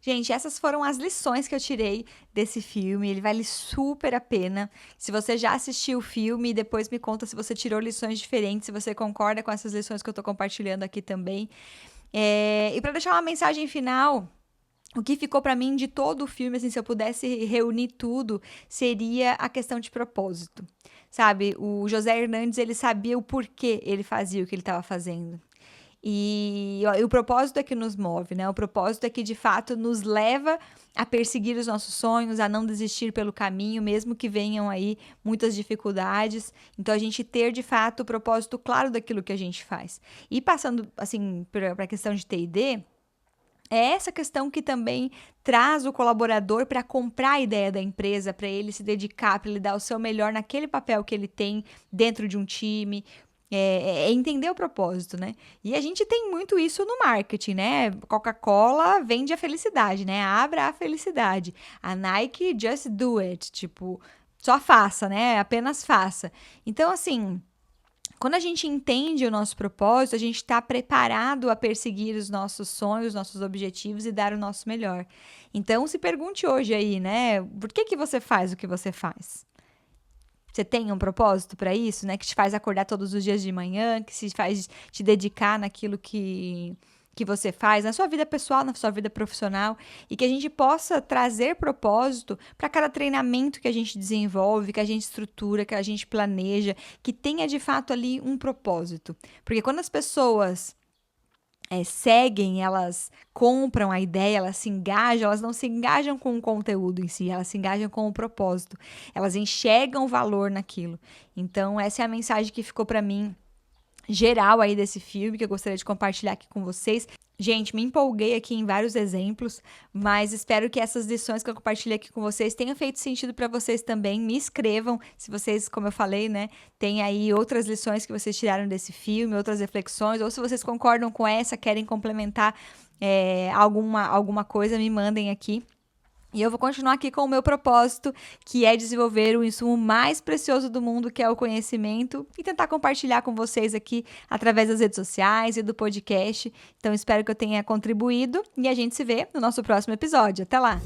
Gente, essas foram as lições que eu tirei desse filme. Ele vale super a pena. Se você já assistiu o filme, depois me conta se você tirou lições diferentes, se você concorda com essas lições que eu tô compartilhando aqui também. E para deixar uma mensagem final, o que ficou para mim de todo o filme, assim, se eu pudesse reunir tudo, seria a questão de propósito. Sabe, o José Hernandes, ele sabia o porquê ele fazia o que ele estava fazendo. E o propósito é que nos move, né? O propósito é que de fato nos leva a perseguir os nossos sonhos, a não desistir pelo caminho, mesmo que venham aí muitas dificuldades. Então a gente ter de fato o propósito claro daquilo que a gente faz. E passando assim para a questão de T&D, é essa questão que também traz o colaborador para comprar a ideia da empresa, para ele se dedicar, para ele dar o seu melhor naquele papel que ele tem dentro de um time. É entender o propósito, né? E a gente tem muito isso no marketing, né? Coca-Cola vende a felicidade, né? Abra a felicidade. A Nike, just do it. Tipo, só faça, né? Apenas faça. Então, assim, quando a gente entende o nosso propósito, a gente está preparado a perseguir os nossos sonhos, nossos objetivos e dar o nosso melhor. Então, se pergunte hoje aí, né? Por que você faz o que você faz? Você tem um propósito para isso, né? Que te faz acordar todos os dias de manhã, que se faz te dedicar naquilo que você faz, na sua vida pessoal, na sua vida profissional, e que a gente possa trazer propósito para cada treinamento que a gente desenvolve, que a gente estrutura, que a gente planeja, que tenha de fato ali um propósito. Porque quando as pessoas seguem, elas compram a ideia, elas se engajam, elas não se engajam com o conteúdo em si, elas se engajam com o propósito. Elas enxergam valor naquilo. Então, essa é a mensagem que ficou para mim geral aí desse filme, que eu gostaria de compartilhar aqui com vocês. Gente, me empolguei aqui em vários exemplos, mas espero que essas lições que eu compartilhei aqui com vocês tenham feito sentido para vocês também. Me escrevam se vocês, como eu falei, né, tem aí outras lições que vocês tiraram desse filme, outras reflexões, ou se vocês concordam com essa, querem complementar alguma coisa, me mandem aqui. E eu vou continuar aqui com o meu propósito, que é desenvolver o insumo mais precioso do mundo, que é o conhecimento, e tentar compartilhar com vocês aqui através das redes sociais e do podcast. Então, espero que eu tenha contribuído e a gente se vê no nosso próximo episódio. Até lá!